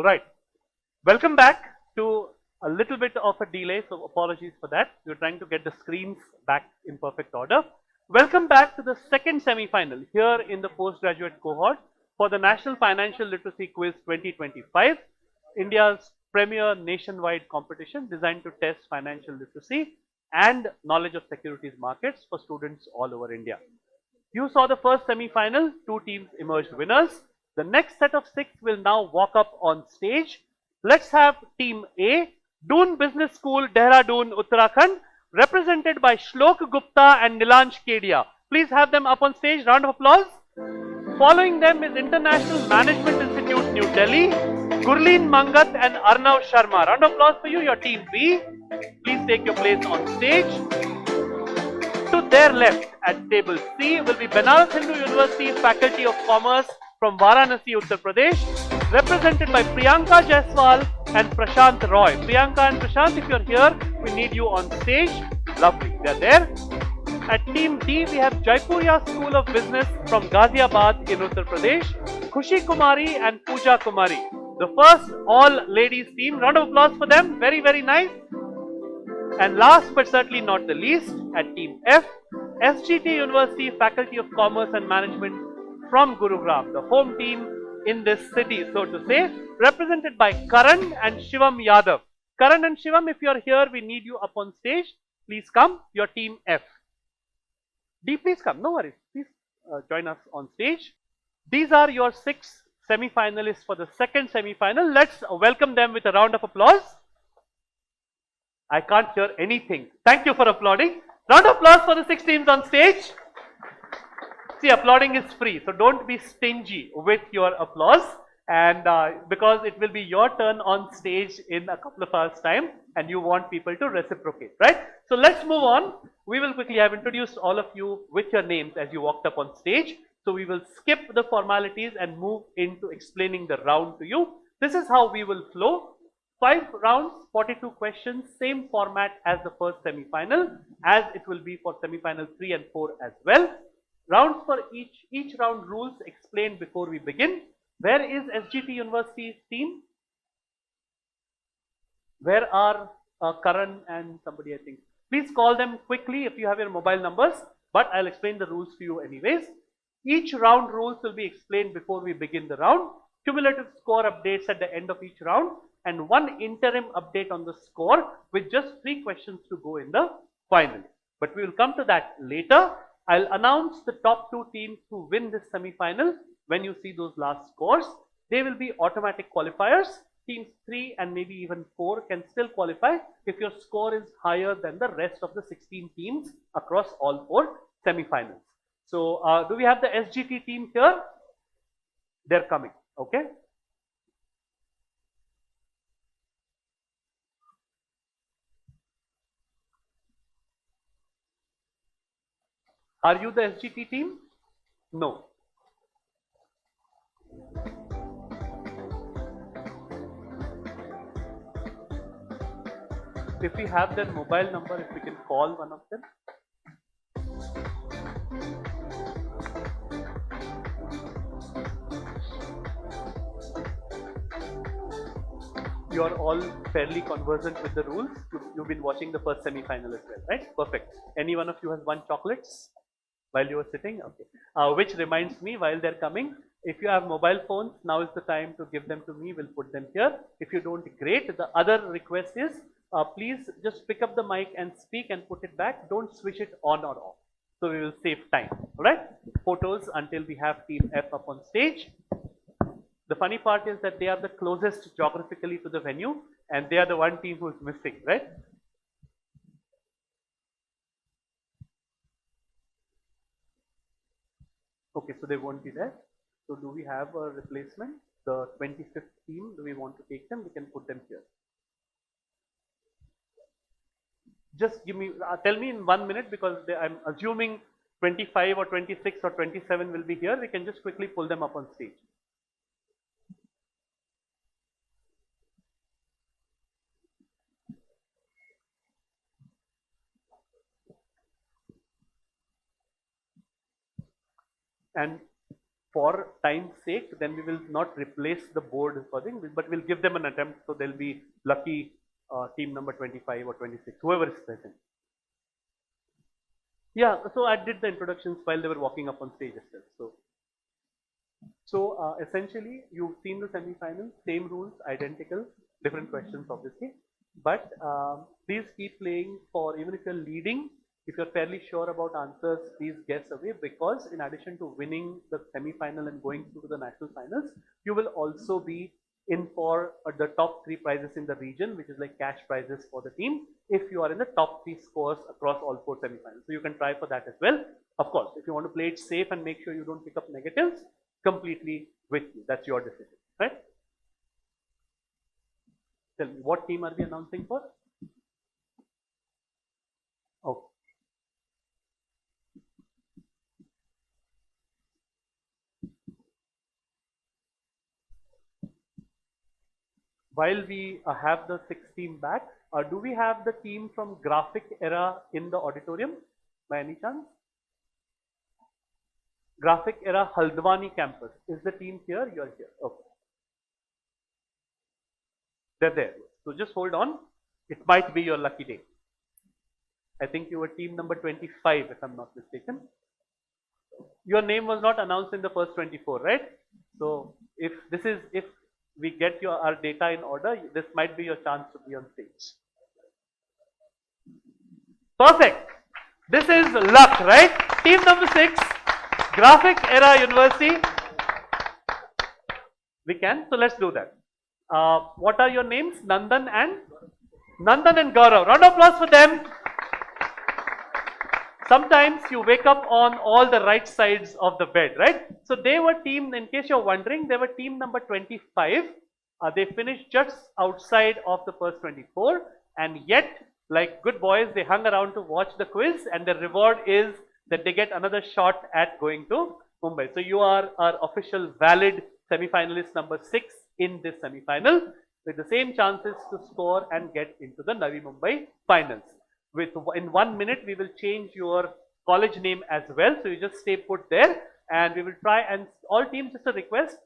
All right. Welcome back to a little bit of a delay, so apologies for that. We're trying to get the screens back in perfect order. Welcome back to the second semi-final here in the postgraduate cohort for the National Financial Literacy Quiz 2025, India's premier nationwide competition designed to test financial literacy and knowledge of securities markets for students all over India. You saw the first semi-final, two teams emerged winners. The next set of six will now walk up on stage. Let's have team A, Doon Business School, Dehradun, Uttarakhand, represented by Shlok Gupta and Nilansh Kedia. Please have them up on stage. Round of applause. Following them is International Management Institute, New Delhi, Gurleen Mangat and Arnav Sharma. Round of applause for you, your team B. Please take your place on stage. To their left at table C will be Banaras Hindu University Faculty of Commerce from Varanasi, Uttar Pradesh, represented by Priyanka Jaiswal and Prashant Roy. Priyanka and Prashant, if you're here, we need you on stage. Lovely, they're there. At team D, we have Jaipuria School of Business from Ghaziabad in Uttar Pradesh, Khushi Kumari and Pooja Kumari. The first all-ladies team. Round of applause for them. Very, very nice. And last but certainly not the least, at team F, SGT University Faculty of Commerce and Management from Gurugram, the home team in this city, so to say, represented by Karan and Shivam Yadav. Karan and Shivam, if you're here, we need you up on stage. Please come, your team F. D, please come, no worries. Please join us on stage. These are your six semi-finalists for the second semi-final. Let's welcome them with a round of applause. I can't hear anything. Thank you for applauding. Round of applause for the six teams on stage. See, applauding is free, so don't be stingy with your applause. And because it will be your turn on stage in a couple of hours' time, and you want people to reciprocate, right? So let's move on. We will quickly have introduced all of you with your names as you walked up on stage. So we will skip the formalities and move into explaining the round to you. This is how we will flow. 5 rounds, 42 questions, same format as the first semi-final, as it will be for semi-final 3 and 4 as well. Rounds for each round rules explained before we begin. Where is SGT University's team? Where are Karan and somebody, I think? Please call them quickly if you have your mobile numbers, but I'll explain the rules to you anyways. Each round rules will be explained before we begin the round. Cumulative score updates at the end of each round, and one interim update on the score with just 3 questions to go in the final. But we will come to that later. I'll announce the top 2 teams who win this semi-final when you see those last scores. They will be automatic qualifiers. Teams 3 and maybe even 4 can still qualify if your score is higher than the rest of the 16 teams across all 4 semi-finals. So do we have the SGT team here? They're coming, okay? Are you the SGT team? No. If we have their mobile number, if we can call one of them. You're all fairly conversant with the rules. You've been watching the first semi-final as well, right? Perfect. Any one of you has won chocolates while you were sitting? Okay. Which reminds me, while they're coming, if you have mobile phones, now is the time to give them to me. We'll put them here. If you don't, great. The other request is, please just pick up the mic and speak and put it back. Don't switch it on or off. So we will save time, all right? Photos until we have team F up on stage. The funny part is that they are the closest geographically to the venue, and they are the one team who is missing, right? Okay, so they won't be there. So do we have a replacement? The 25th team, do we want to take them? We can put them here. Just give me, tell me in 1 minute, because I'm assuming 25 or 26 or 27 will be here. We can just quickly pull them up on stage. And for time's sake, then we will not replace the board for things, but we'll give them an attempt. So they'll be lucky team number 25 or 26, whoever is present. Yeah, so I did the introductions while they were walking up on stage itself. So essentially, you've seen the semi-finals, same rules, identical, different questions obviously. But please keep playing for, even if you're leading, if you're fairly sure about answers, please guess away, because in addition to winning the semi-final and going through to the national finals, you will also be in for the top 3 prizes in the region, which is like cash prizes for the team, if you are in the top 3 scores across all 4 semi-finals. So you can try for that as well. Of course, if you want to play it safe and make sure you don't pick up negatives, completely with you. That's your decision, right? Tell me, what team are we announcing for? Oh. While we have the 16 back, do we have the team from Graphic Era in the auditorium by any chance? Graphic Era Haldwani campus. Is the team here? You are here. Okay. They're there. So just hold on. It might be your lucky day. I think you were team number 25, if I'm not mistaken. Your name was not announced in the first 24, right? So if we get our data in order, this might be your chance to be on stage. Perfect. This is luck, right? Team number 6, Graphic Era University. We can, so let's do that. What are your names? Nandan and Gaurav. Round of applause for them. Sometimes you wake up on all the right sides of the bed, right? So they were team, in case you're wondering, they were team number 25. They finished just outside of the first 24, and yet, like good boys, they hung around to watch the quiz, and the reward is that they get another shot at going to Mumbai. So you are our official valid semi-finalist number 6 in this semi-final, with the same chances to score and get into the Navi Mumbai finals. In 1 minute, we will change your college name as well. So you just stay put there, and we will try, and all teams, just a request,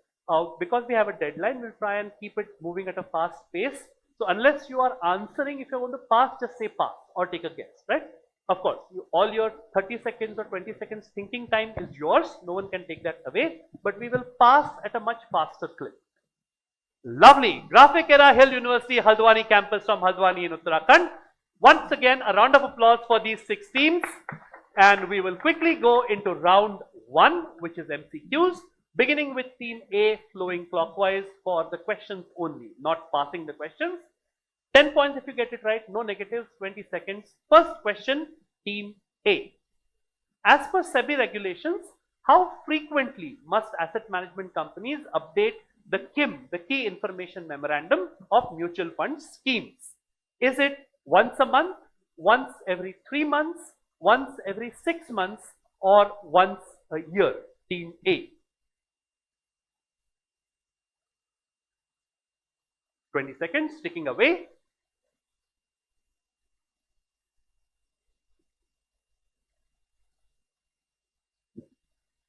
because we have a deadline, we'll try and keep it moving at a fast pace. So unless you are answering, if you want to pass, just say pass or take a guess, right? Of course, all your 30 seconds or 20 seconds thinking time is yours. No one can take that away, but we will pass at a much faster clip. Lovely. Graphic Era Hill University, Haldwani campus from Haldwani in Uttarakhand. Once again, a round of applause for these 6 teams. And we will quickly go into round 1, which is MCQs, beginning with team A, flowing clockwise for the questions only, not passing the questions. 10 points if you get it right, no negatives, 20 seconds. First question, team A. As per SEBI regulations, how frequently must asset management companies update the KIM, the Key Information Memorandum of Mutual Fund Schemes? Is it once a month, once every 3 months, once every 6 months, or once a year? Team A. 20 seconds, ticking away.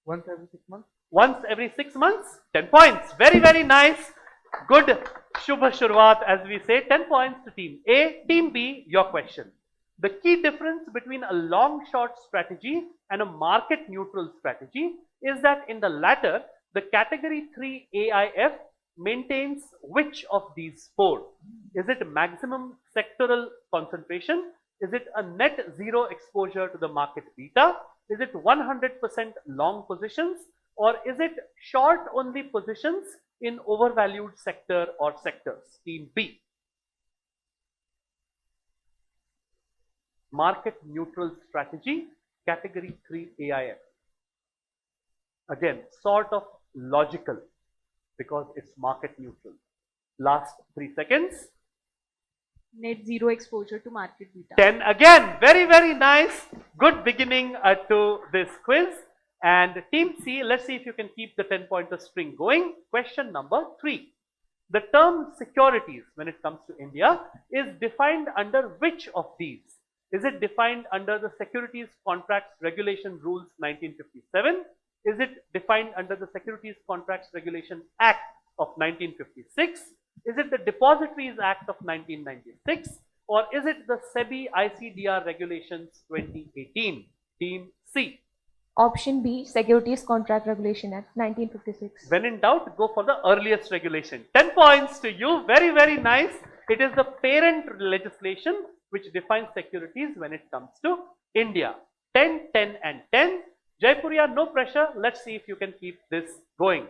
Once every 6 months? Once every 6 months, 10 points. Very, very nice. Good Shubha Shurvat, as we say. 10 points to team A. Team B, your question. The key difference between a long-short strategy and a market-neutral strategy is that in the latter, the category 3 AIF maintains which of these 4? Is it maximum sectoral concentration? Is it a net zero exposure to the market beta? Is it 100% long positions, or is it short only positions in overvalued sector or sectors? Team B. Market neutral strategy, category 3 AIF. Again, sort of logical because it's market neutral. Last 3 seconds. Net zero exposure to market beta. 10 again. Very, very nice. Good beginning to this quiz. And team C, let's see if you can keep the 10-pointer string going. Question number 3. The term securities, when it comes to India, is defined under which of these? Is it defined under the Securities Contracts Regulation Rules 1957? Is it defined under the Securities Contracts Regulation Act of 1956? Is it the Depositories Act of 1996? Or is it the SEBI ICDR Regulations 2018? Team C. Option B, Securities Contract Regulation Act 1956. When in doubt, go for the earliest regulation. 10 points to you. Very, very nice. It is the parent legislation which defines securities when it comes to India. 10, 10 and 10. Jaipuria, no pressure. Let's see if you can keep this going.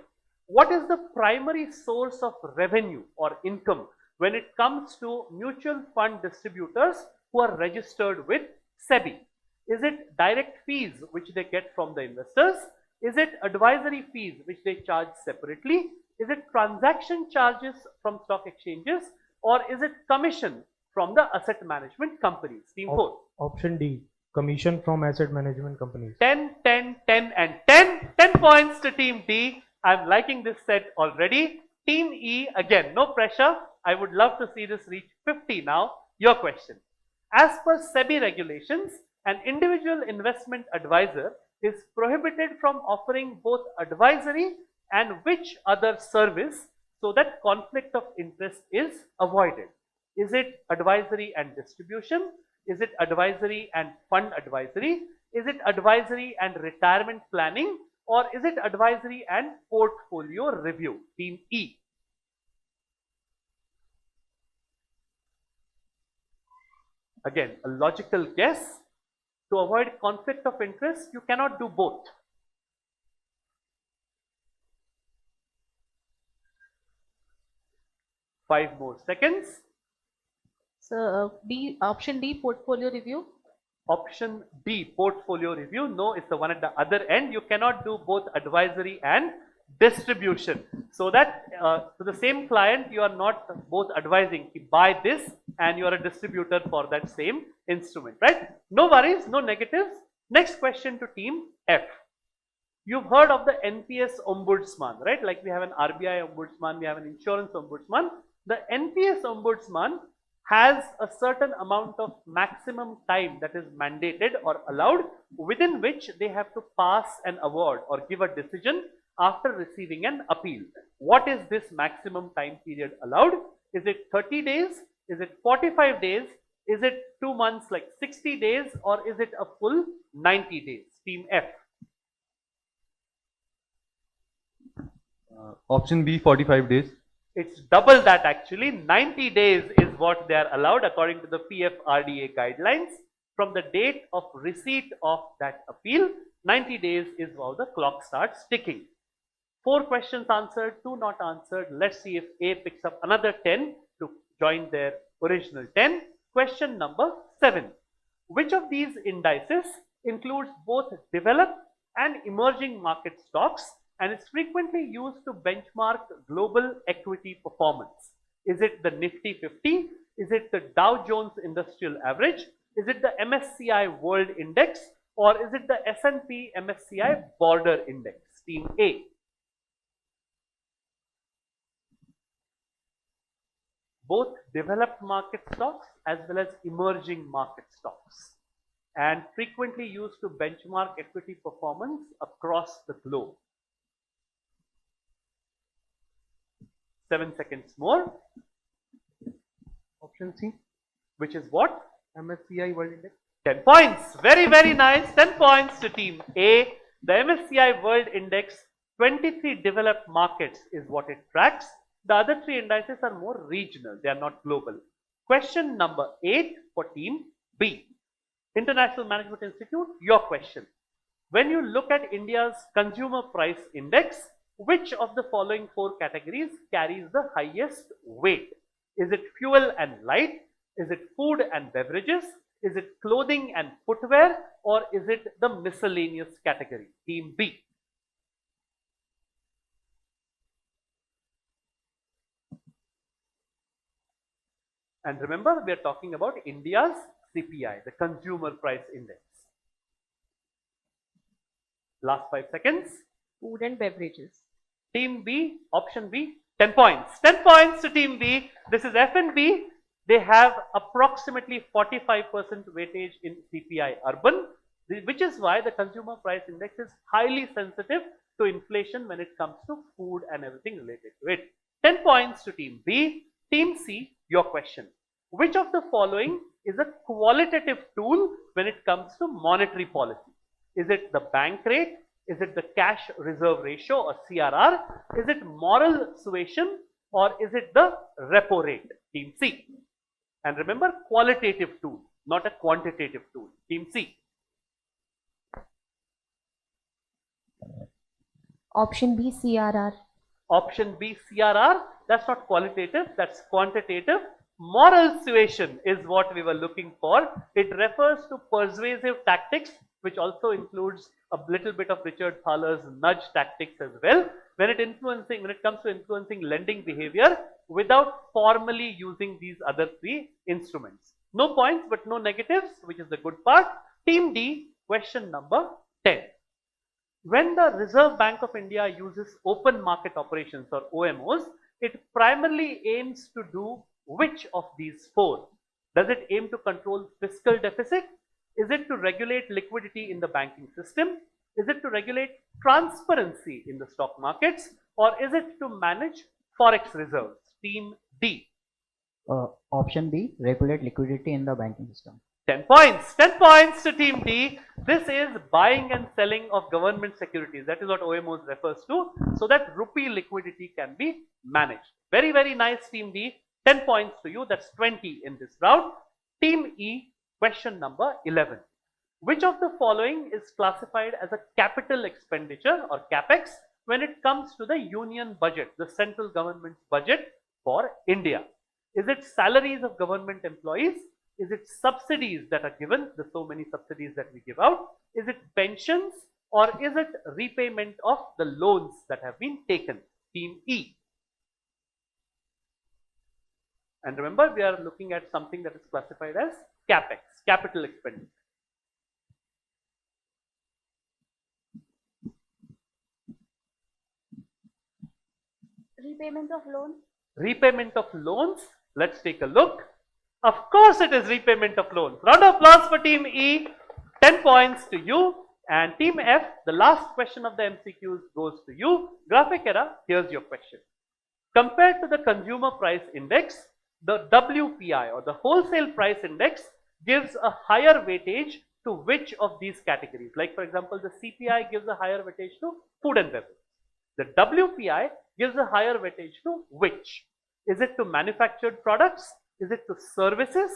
What is the primary source of revenue or income when it comes to mutual fund distributors who are registered with SEBI? Is it direct fees which they get from the investors? Is it advisory fees which they charge separately? Is it transaction charges from stock exchanges? Or is it commission from the asset management companies? Team 4. Option D, commission from asset management companies. 10, 10, 10 and 10. 10 points to Team D. I'm liking this set already. Team E, again, no pressure. I would love to see this reach 50 now. Your question. As per SEBI regulations, an individual investment advisor is prohibited from offering both advisory and which other service so that conflict of interest is avoided. Is it advisory and distribution? Is it advisory and fund advisory? Is it advisory and retirement planning? Or is it advisory and portfolio review? Team E. Again, a logical guess. To avoid conflict of interest, you cannot do both. Five more seconds. So option D, portfolio review. Option D, portfolio review. No, it's the one at the other end. You cannot do both advisory and distribution. So that to the same client, you are not both advising, buy this, and you are a distributor for that same instrument, right? No worries, no negatives. Next question to Team F. You've heard of the NPS Ombudsman, right? Like we have an RBI Ombudsman, we have an insurance Ombudsman. The NPS Ombudsman has a certain amount of maximum time that is mandated or allowed within which they have to pass an award or give a decision after receiving an appeal. What is this maximum time period allowed? Is it 30 days? Is it 45 days? Is it 2 months, like 60 days? Or is it a full 90 days? Team F. Option B, 45 days. It's double that actually. 90 days is what they are allowed according to the PFRDA guidelines. From the date of receipt of that appeal, 90 days is how the clock starts ticking. 4 questions answered, 2 not answered. Let's see if A picks up another 10 to join their original 10. Question number 7. Which of these indices includes both developed and emerging market stocks and is frequently used to benchmark global equity performance? Is it the Nifty 50? Is it the Dow Jones Industrial Average? Is it the MSCI World Index? Or is it the S&P MSCI Border Index? Team A. Both developed market stocks as well as emerging market stocks, and frequently used to benchmark equity performance across the globe. 7 seconds more. Option C, Which is what? MSCI World Index. 10 points. Very, very nice. 10 points to Team A. The MSCI World Index, 23 developed markets is what it tracks. The other 3 indices are more regional. They are not global. Question number 8 for Team B. International Management Institute, your question. When you look at India's Consumer Price Index, which of the following 4 categories carries the highest weight? Is it fuel and light? Is it food and beverages? Is it clothing and footwear? Or is it the miscellaneous category? Team B. And remember, we are talking about India's CPI, the Consumer Price Index. Last 5 seconds. Food and beverages. Team B, option B, 10 points. 10 points to Team B. This is F and B. They have approximately 45% weightage in CPI urban, which is why the consumer price index is highly sensitive to inflation when it comes to food and everything related to it. 10 points to team B. Team C, your question. Which of the following is a qualitative tool when it comes to monetary policy? Is it the bank rate? Is it the cash reserve ratio or CRR? Is it moral suasion or is it the repo rate? Team C. And remember, qualitative tool, not a quantitative tool. Team C. Option B, CRR. Option B, CRR. That's not qualitative, that's quantitative. Moral suasion is what we were looking for. It refers to persuasive tactics, which also includes a little bit of Richard Thaler's nudge tactics as well. When it comes to influencing lending behavior without formally using these other three instruments. No points, but no negatives, which is the good part. Team D, question number 10. When the Reserve Bank of India uses open market operations or OMOs, it primarily aims to do which of these four? Does it aim to control fiscal deficit? Is it to regulate liquidity in the banking system? Is it to regulate transparency in the stock markets? Or is it to manage forex reserves? Team D. Option B, regulate liquidity in the banking system. 10 points. 10 points to Team D. This is buying and selling of government securities. That is what OMOs refers to. So that rupee liquidity can be managed. Very, very nice, Team D. 10 points to you. That's 20 in this round. Team E, question number 11. Which of the following is classified as a capital expenditure or CapEx when it comes to the union budget, the central government's budget for India? Is it salaries of government employees? Is it subsidies that are given? There's so many subsidies that we give out. Is it pensions or is it repayment of the loans that have been taken? Team E. And remember, we are looking at something that is classified as CapEx, capital expenditure. Repayment of loan. Repayment of loans. Let's take a look. Of course, it is repayment of loans. Round of applause for Team E. 10 points to you. And Team F, the last question of the MCQs goes to you. Graphic error, here's your question. Compared to the consumer price index, the WPI or the wholesale price index gives a higher weightage to which of these categories? Like for example, the CPI gives a higher weightage to food and beverage. The WPI gives a higher weightage to which? Is it to manufactured products? Is it to services?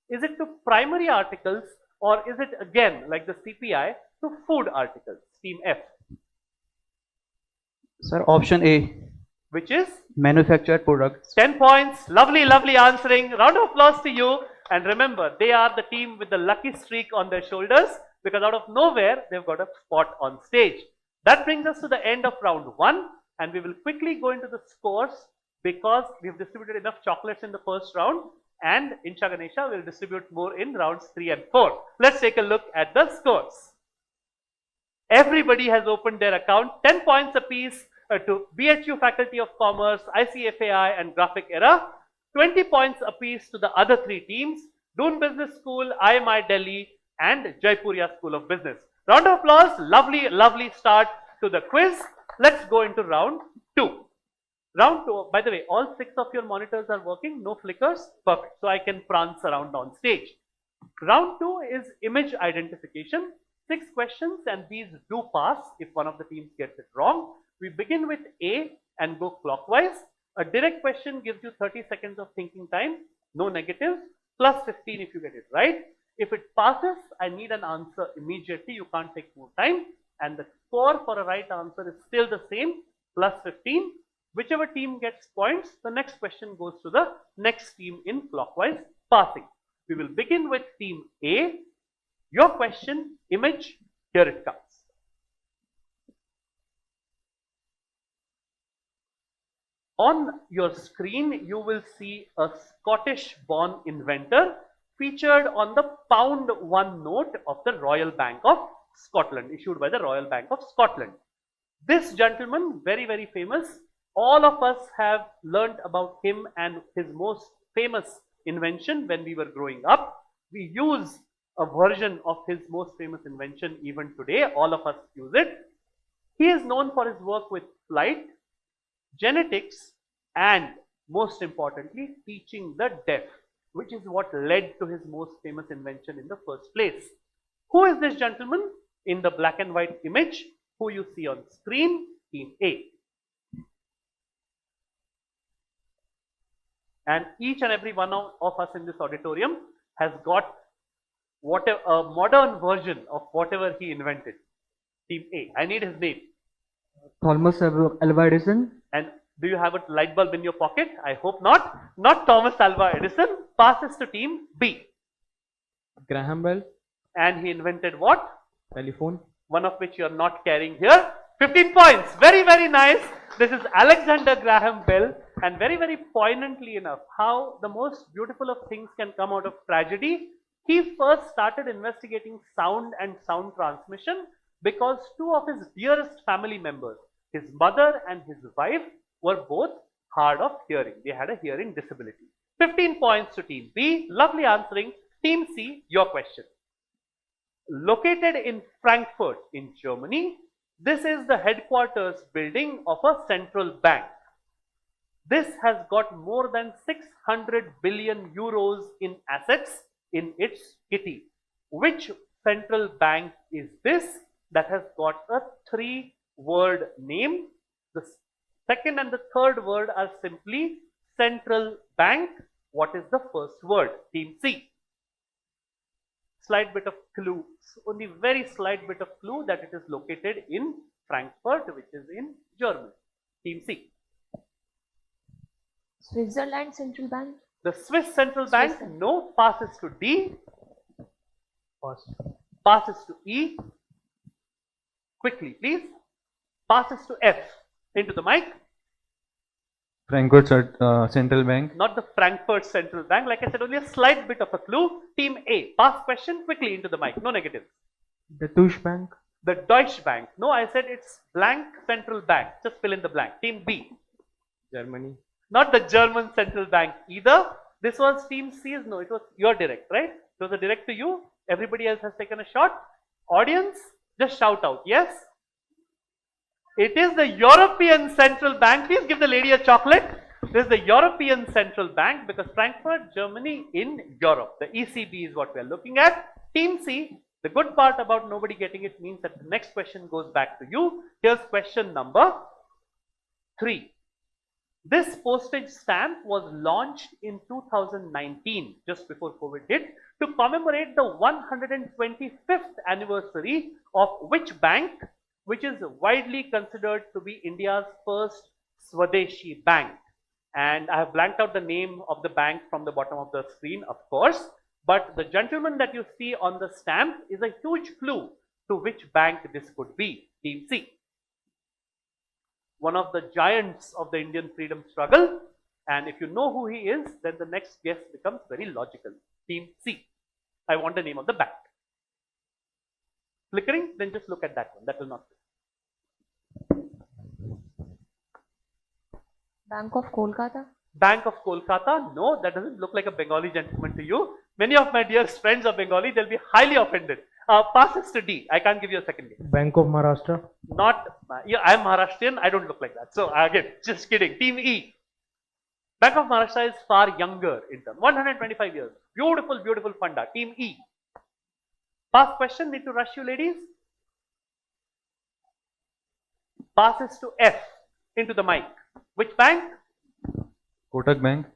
Is it to primary articles? Or is it again like the CPI to food articles? Team F. Sir, option A, Which is? manufactured products. 10 points. Lovely, lovely answering. Round of applause to you. And remember, they are the team with the lucky streak on their shoulders because out of nowhere, they've got a spot on stage. That brings us to the end of round 1. And we will quickly go into the scores because we've distributed enough chocolates in the first round. And Insha Ganesha will distribute more in rounds 3 and 4. Let's take a look at the scores. Everybody has opened their account. 10 points apiece to BHU Faculty of Commerce, ICFAI and Graphic Era. 20 points apiece to the other 3 teams, Doon Business School, IMI Delhi and Jaipuria School of Business. Round of applause. Lovely, lovely start to the quiz. Let's go into round 2. Round 2, by the way, all 6 of your monitors are working, no flickers, perfect. So I can prance around on stage. Round 2 is image identification. 6 questions and these do pass if one of the teams gets it wrong. We begin with A and go clockwise. A direct question gives you 30 seconds of thinking time, no negatives, plus 15 if you get it right. If it passes, I need an answer immediately, you can't take more time. And the score for a right answer is still the same, plus 15. Whichever team gets points, the next question goes to the next team in clockwise passing. We will begin with team A. Your question, image, here it comes. On your screen, you will see a Scottish-born inventor featured on the £1 note of the Royal Bank of Scotland, issued by the Royal Bank of Scotland. This gentleman, very, very famous. All of us have learnt about him and his most famous invention when we were growing up. We use a version of his most famous invention even today. All of us use it. He is known for his work with flight, genetics, and most importantly, teaching the deaf, which is what led to his most famous invention in the first place. Who is this gentleman in the black and white image who you see on screen? Team A. And each and every one of us in this auditorium has got whatever a modern version of whatever he invented. Team A. I need his name. Thomas Alva Edison. And do you have a light bulb in your pocket? I hope not. Not Thomas Alva Edison. Passes to team B. Graham Bell, And he invented what? telephone. One of which you are not carrying here. 15 points. Very, very nice. This is Alexander Graham Bell. And very, very poignantly enough, how the most beautiful of things can come out of tragedy. He first started investigating sound and sound transmission because two of his dearest family members, his mother and his wife, were both hard of hearing. They had a hearing disability. 15 points to team B. Lovely answering. Team C, your question. Located in Frankfurt in Germany, this is the headquarters building of a central bank. This has got more than 600 billion euros in assets in its kitty. Which central bank is this that has got a 3-word name? The second and the third word are simply central bank. What is the first word? Team C. Slight bit of clue, only very slight bit of clue that it is located in Frankfurt, which is in Germany. Team C. Switzerland Central Bank. The Swiss Central Bank, Switzerland. no, passes to D, Pass. passes to E. Quickly, please. Passes to F. Into the mic. Frankfurt Central Bank. Not the Frankfurt Central Bank. Like I said, only a slight bit of a clue. Team A. Pass question quickly into the mic. No negatives. The Deutsche Bank. The Deutsche Bank. No, I said it's blank central bank. Just fill in the blank. Team B. Germany. Not the German Central Bank either. This was Team C's. No, it was your direct, right? It was a direct to you. Everybody else has taken a shot. Audience, just shout out. Yes? It is the European Central Bank. Please give the lady a chocolate. This is the European Central Bank because Frankfurt, Germany in Europe. The ECB is what we are looking at. Team C, the good part about nobody getting it means that the next question goes back to you. Here's question number 3. This postage stamp was launched in 2019, just before COVID hit, to commemorate the 125th anniversary of which bank, which is widely considered to be India's first Swadeshi bank. And I have blanked out the name of the bank from the bottom of the screen, of course, but the gentleman that you see on the stamp is a huge clue to which bank this could be. Team C. One of the giants of the Indian freedom struggle, and if you know who he is, then the next guess becomes very logical. Team C. I want the name of the bank. Flickering? Then just look at that one. That will not be. Bank of Kolkata. Bank of Kolkata? No, that doesn't look like a Bengali gentleman to you. Many of my dearest friends are Bengali. They'll be highly offended. Passes to D. I can't give you a second guess. Bank of Maharashtra. Not, yeah, I'm Maharashtrian. I don't look like that. So again, just kidding. Team E. Bank of Maharashtra is far younger in terms. 125 years. Beautiful, beautiful funda. Team E. Pass question. Need to rush you, ladies. Passes to F. Into the mic. Which bank? Kotak Bank.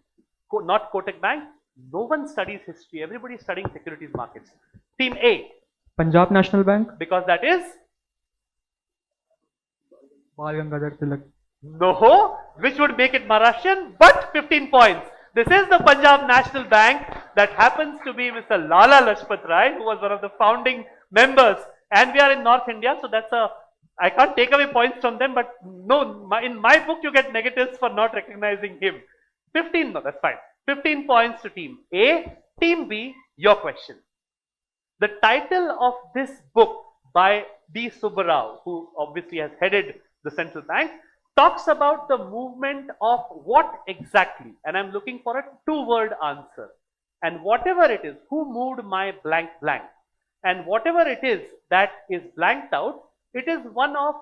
Not Kotak Bank. No one studies history. Everybody is studying securities markets. Team A. Punjab National Bank. Because that is Bal Gangadhar Tilak. no, which would make it Maharashtrian, but 15 points. This is the Punjab National Bank that happens to be Mr. Lala Lajpat Rai, who was one of the founding members. And we are in North India, so that's a, I can't take away points from them, but no, in my book you get negatives for not recognizing him. 15, no, that's fine. 15 points to Team A. Team B, your question. The title of this book by D. Subbarao, who obviously has headed the central bank, talks about the movement of what exactly? And I'm looking for a 2-word answer. and whatever it is, who moved my blank blank, and whatever it is that is blanked out, it is one of,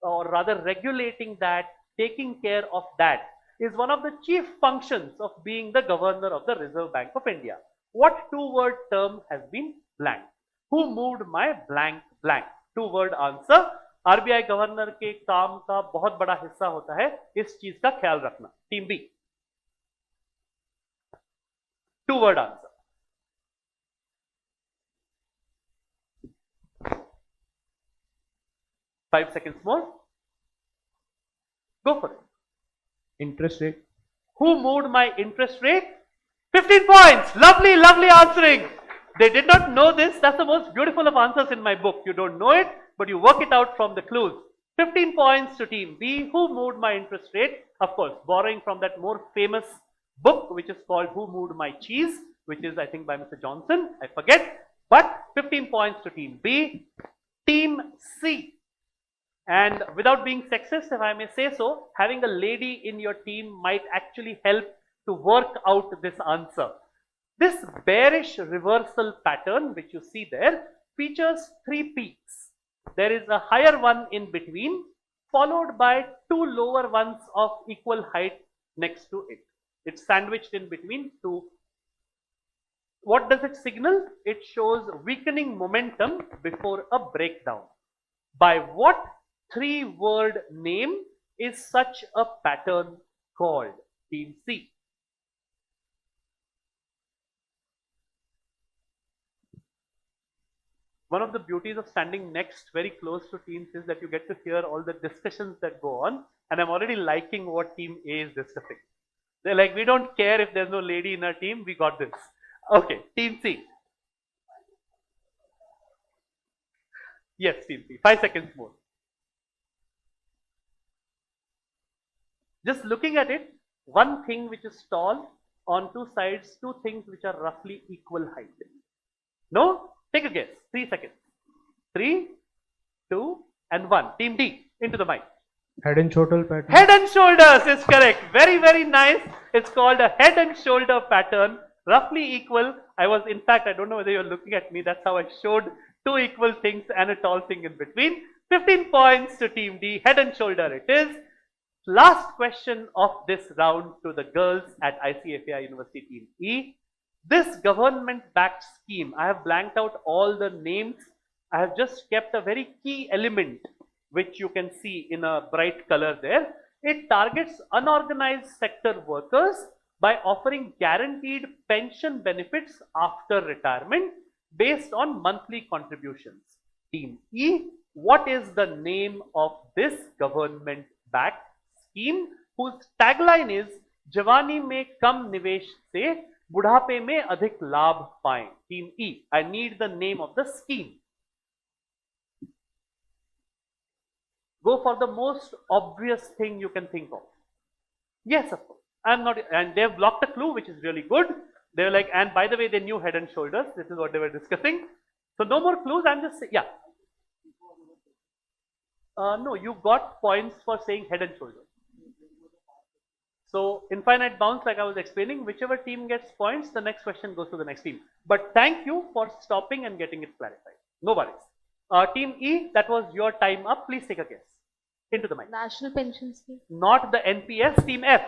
or rather regulating that, taking care of that, is one of the chief functions of being the governor of the Reserve Bank of India. What two-word term has been blank? Who moved my blank blank? Two-word answer. RBI governor के काम का बहुत बड़ा हिस्सा होता है इस चीज का ख्याल रखना. Team B. Two-word answer. Five seconds more. Go for it. Interest rate. Who moved my interest rate? 15 points. Lovely, lovely answering. They did not know this. That's the most beautiful of answers in my book. You don't know it, but you work it out from the clues. 15 points to team B. Who moved my interest rate? Of course, borrowing from that more famous book, which is called Who Moved My Cheese, which is, I think, by Mr. Johnson. I forget. But 15 points to team B. Team C. And without being sexist, if I may say so, having a lady in your team might actually help to work out this answer. This bearish reversal pattern, which you see there, features three peaks. There is a higher one in between, followed by two lower ones of equal height next to it. It's sandwiched in between two. What does it signal? It shows weakening momentum before a breakdown. By what three-word name is such a pattern called? Team C. One of the beauties of standing next very close to teams is that you get to hear all the discussions that go on, and I'm already liking what team A is discussing. They're like, we don't care if there's no lady in our team, we got this. Okay, team C. Yes, team C. 5 seconds more. Just looking at it, one thing which is tall, on two sides, two things which are roughly equal height. No? Take a guess. 3 seconds. 3, 2, and 1. Team D, into the mic. Head and shoulder pattern. Head and shoulders is correct. Very, very nice. It's called a head and shoulder pattern, roughly equal. In fact, I don't know whether you're looking at me. That's how I showed two equal things and a tall thing in between. 15 points to Team D. Head and shoulder it is. Last question of this round to the girls at ICFAI University Team E. This government-backed scheme, I have blanked out all the names. I have just kept a very key element, which you can see in a bright color there. It targets unorganized sector workers by offering guaranteed pension benefits after retirement based on monthly contributions. Team E, what is the name of this government-backed scheme whose tagline is जवानी में कम निवेश से बुढ़ापे में अधिक लाभ पाएं? Team E, I need the name of the scheme. Go for the most obvious thing you can think of. Yes, of course. I'm not, and they've blocked a clue, which is really good. They were like, and by the way, they knew head and shoulders. This is what they were discussing. So no more clues. I'm just saying, yeah. No, you got points for saying head and shoulders. So infinite bounds, like I was explaining, whichever team gets points, the next question goes to the next team. But thank you for stopping and getting it clarified. No worries. Team E, that was your time up. Please take a guess. Into the mic. National Pension Scheme. Not the NPS. Team F.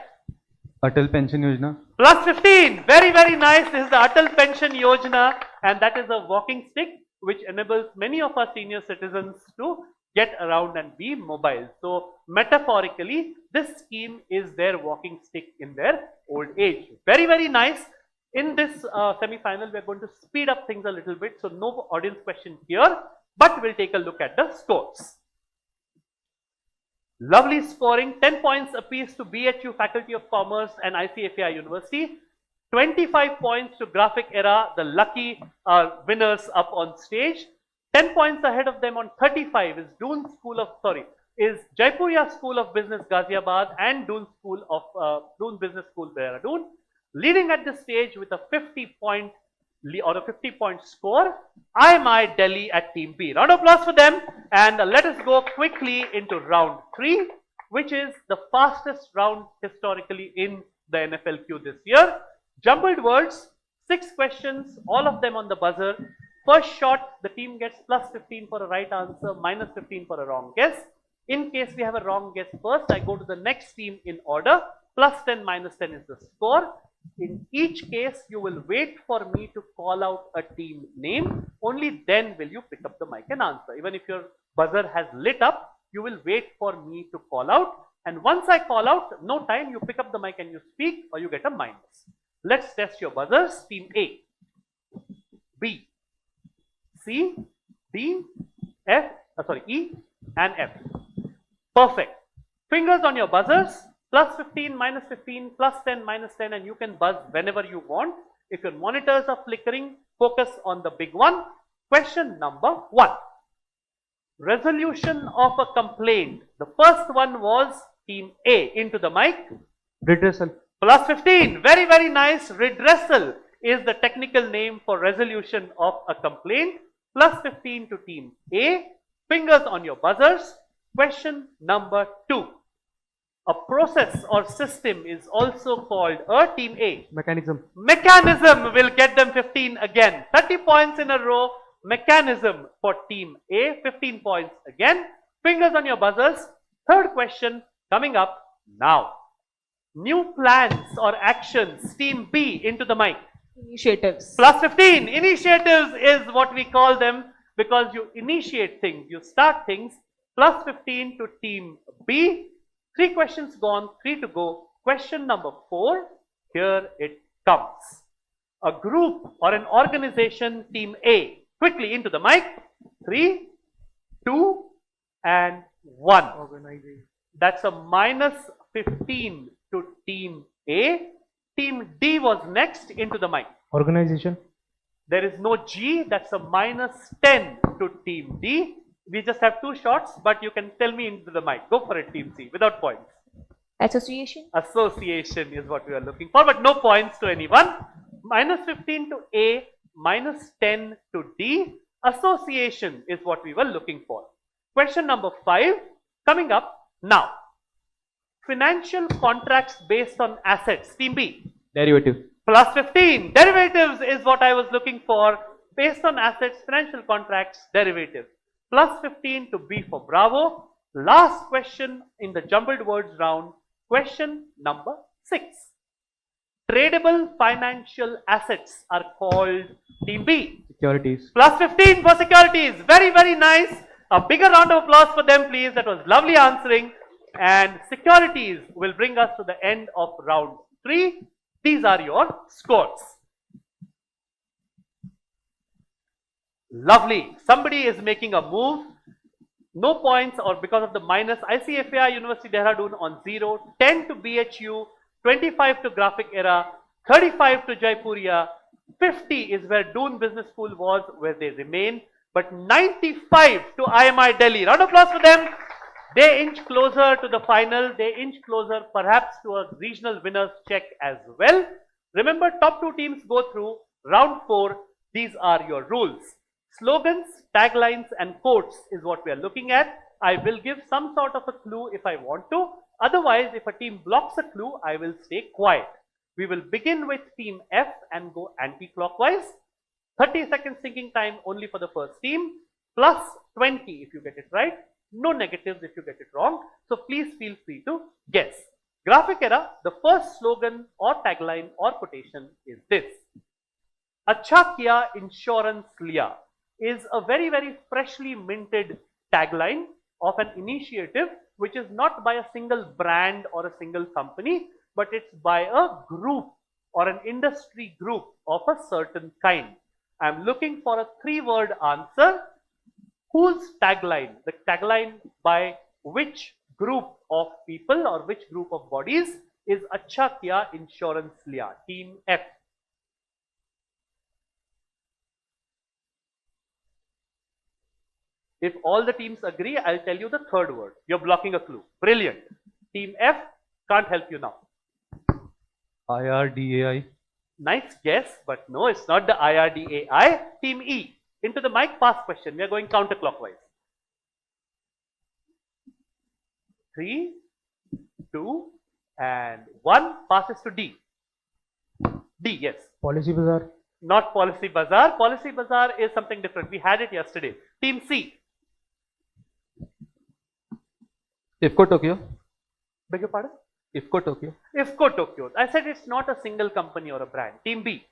Atal Pension Yojana. Plus 15. Very, very nice. This is the Atal Pension Yojana, and that is a walking stick which enables many of our senior citizens to get around and be mobile. So metaphorically, this scheme is their walking stick in their old age. Very, very nice. In this semi-final, we are going to speed up things a little bit. So no audience question here, but we'll take a look at the scores. Lovely scoring, 10 points apiece to BHU Faculty of Commerce and ICFAI University. 25 points to Graphic Era, the lucky winners up on stage. 10 points ahead of them on 35 is is Jaipuriya School of Business Ghaziabad and Doon Business School Dehradun. Leading at this stage with a 50-point or a 50-point score, IMI Delhi at Team B. Round of applause for them, and let us go quickly into round 3, which is the fastest round historically in the NFLQ this year. Jumbled words, 6 questions, all of them on the buzzer. First shot, the team gets plus 15 for a right answer, minus 15 for a wrong guess. In case we have a wrong guess first, I go to the next team in order. Plus 10, minus 10 is the score. In each case, you will wait for me to call out a team name. Only then will you pick up the mic and answer. Even if your buzzer has lit up, you will wait for me to call out. And once I call out, no time, you pick up the mic and you speak, or you get a minus. Let's test your buzzers. Team A, B, C, D, E and F. Perfect. Fingers on your buzzers. Plus 15, minus 15, plus 10, minus 10, and you can buzz whenever you want. If your monitors are flickering, focus on the big one. Question number 1. Resolution of a complaint. The first one was team A. Into the mic. Redressal. Plus 15. Very, very nice. Redressal is the technical name for resolution of a complaint. Plus 15 to team A. Fingers on your buzzers. Question number 2. A process or system is also called a team A. Mechanism. Mechanism will get them 15 again. 30 points in a row. Mechanism for team A. 15 points again. Fingers on your buzzers. Third question coming up now. New plans or actions. Team B, into the mic. Initiatives. Plus 15. Initiatives is what we call them because you initiate things, you start things. Plus 15 to team B. 3 questions gone, 3 to go. Question number 4. Here it comes. A group or an organization, team A. Quickly into the mic. 3, 2, and 1. Organization. That's a minus 15 to team A. Team D was next, into the mic. Organization. There is no G, that's a minus 10 to team D. We just have 2 shots, but you can tell me into the mic. Go for it, team C, without points. Association. Association is what we are looking for, but no points to anyone. Minus 15 to A, minus 10 to D. Association is what we were looking for. Question number 5 coming up now. Financial contracts based on assets. Team B. Derivative. Plus 15. Derivatives is what I was looking for. Based on assets, financial contracts, derivative. Plus 15 to B for Bravo. Last question in the jumbled words round. Question number 6. Tradable financial assets are called Team B. Securities. Plus 15 for securities. Very, very nice. A bigger round of applause for them, please. That was lovely answering. And securities will bring us to the end of round 3. These are your scores. Lovely. Somebody is making a move. No points or because of the minus. ICFAI University Dehradun on 0. 10 to BHU. 25 to Graphic Era. 35 to Jaipuria. 50 is where Doon Business School was, where they remain. But 95 to IMI Delhi. Round of applause for them. They inch closer to the final. They inch closer perhaps to a regional winners check as well. Remember, top 2 teams go through round 4. These are your rules. Slogans, taglines and quotes is what we are looking at. I will give some sort of a clue if I want to. Otherwise, if a team blocks a clue, I will stay quiet. We will begin with team F and go anti-clockwise. 30 seconds thinking time only for the first team. Plus 20 if you get it right. No negatives if you get it wrong. So please feel free to guess. Graphic Era, the first slogan or tagline or quotation is this. Acha Kiya Insurance Liya is a very, very freshly minted tagline of an initiative which is not by a single brand or a single company, but it's by a group or an industry group of a certain kind. I'm looking for a 3-word answer. Whose tagline? The tagline by which group of people or which group of bodies is Acha Kiya Insurance Liya? Team F. If all the teams agree, I'll tell you the 3rd word. You're blocking a clue. Brilliant. Team F can't help you now. IRDAI. Nice guess, but no, it's not the IRDAI. Team E. Into the mic, pass question. We are going counterclockwise. 3, 2, and 1. Passes to D. D, yes. Policy Bazaar. Not Policy Bazaar. Policy Bazaar is something different. We had it yesterday. Team C. IFCO Tokyo. Beg your pardon? IFCO Tokyo. IFCO Tokyo. I said it's not a single company or a brand. Team B.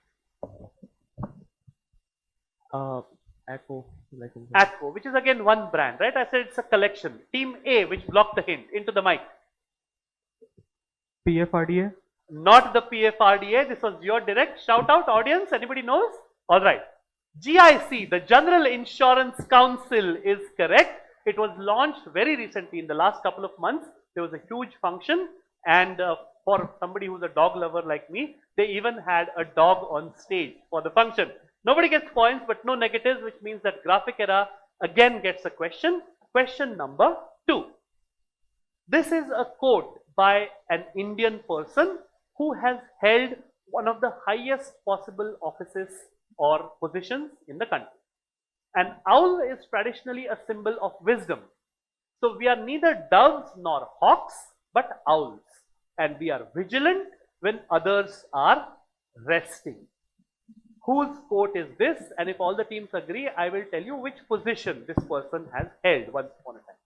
Echo. Like ATCO, which is again one brand, right? I said it's a collection. Team A, which blocked the hint, into the mic. PFRDA. Not the PFRDA. This was your direct shout out, audience. Anybody knows? All right. GIC, the General Insurance Council, is correct. It was launched very recently in the last couple of months. There was a huge function, and for somebody who's a dog lover like me, they even had a dog on stage for the function. Nobody gets points, but no negatives, which means that Graphic Era again gets a question. Question number 2. This is a quote by an Indian person who has held one of the highest possible offices or positions in the country. An owl is traditionally a symbol of wisdom. So we are neither doves nor hawks, but owls. And we are vigilant when others are resting. Whose quote is this? And if all the teams agree, I will tell you which position this person has held once upon a time.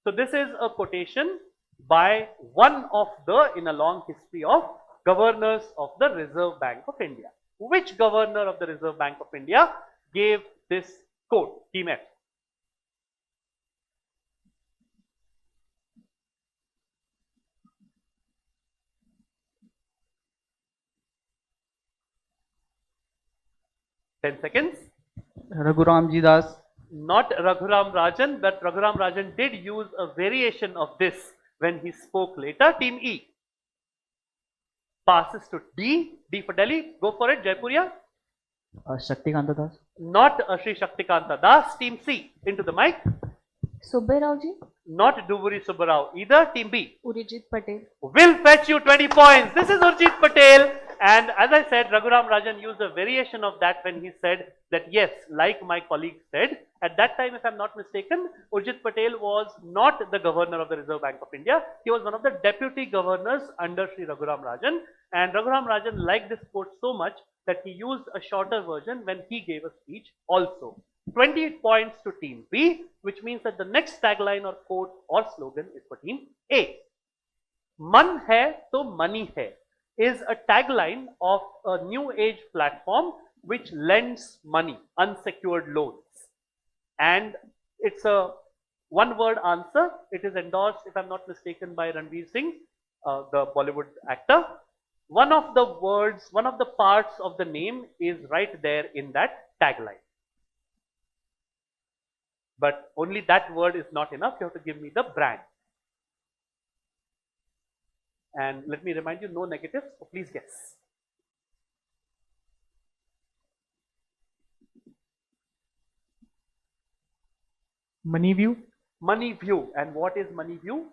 So this is a quotation by one of the, in a long history of governors of the Reserve Bank of India. Which governor of the Reserve Bank of India gave this quote? Team F. Ten seconds. Raghuramji Das. Not Raghuram Rajan, but Raghuram Rajan did use a variation of this when he spoke later. Team E passes to D. D for Delhi. Go for it, Jaipuria. Shaktikanta Das. Not Shri Shaktikanta Das. Team C, into the mic. Subbarao-ji. Not Duburi Subbarao either. Team B. Urijit Patel. Will fetch you 20 points. This is Urjit Patel. And as I said, Raghuram Rajan used a variation of that when he said that yes, like my colleague said, at that time, if I'm not mistaken, Urjit Patel was not the governor of the Reserve Bank of India. He was one of the deputy governors under Sri Raghuram Rajan. And Raghuram Rajan liked this quote so much that he used a shorter version when he gave a speech also. 20 points to Team B, which means that the next tagline or quote or slogan is for Team A. Man hai to money hai is a tagline of a new age platform which lends money, unsecured loans. And it's a one-word answer. It is endorsed, if I'm not mistaken, by Ranveer Singh, the Bollywood actor. One of the words, one of the parts of the name is right there in that tagline. But only that word is not enough. You have to give me the brand. And let me remind you, no negatives, so please guess. Money View. Money View. And what is Money View?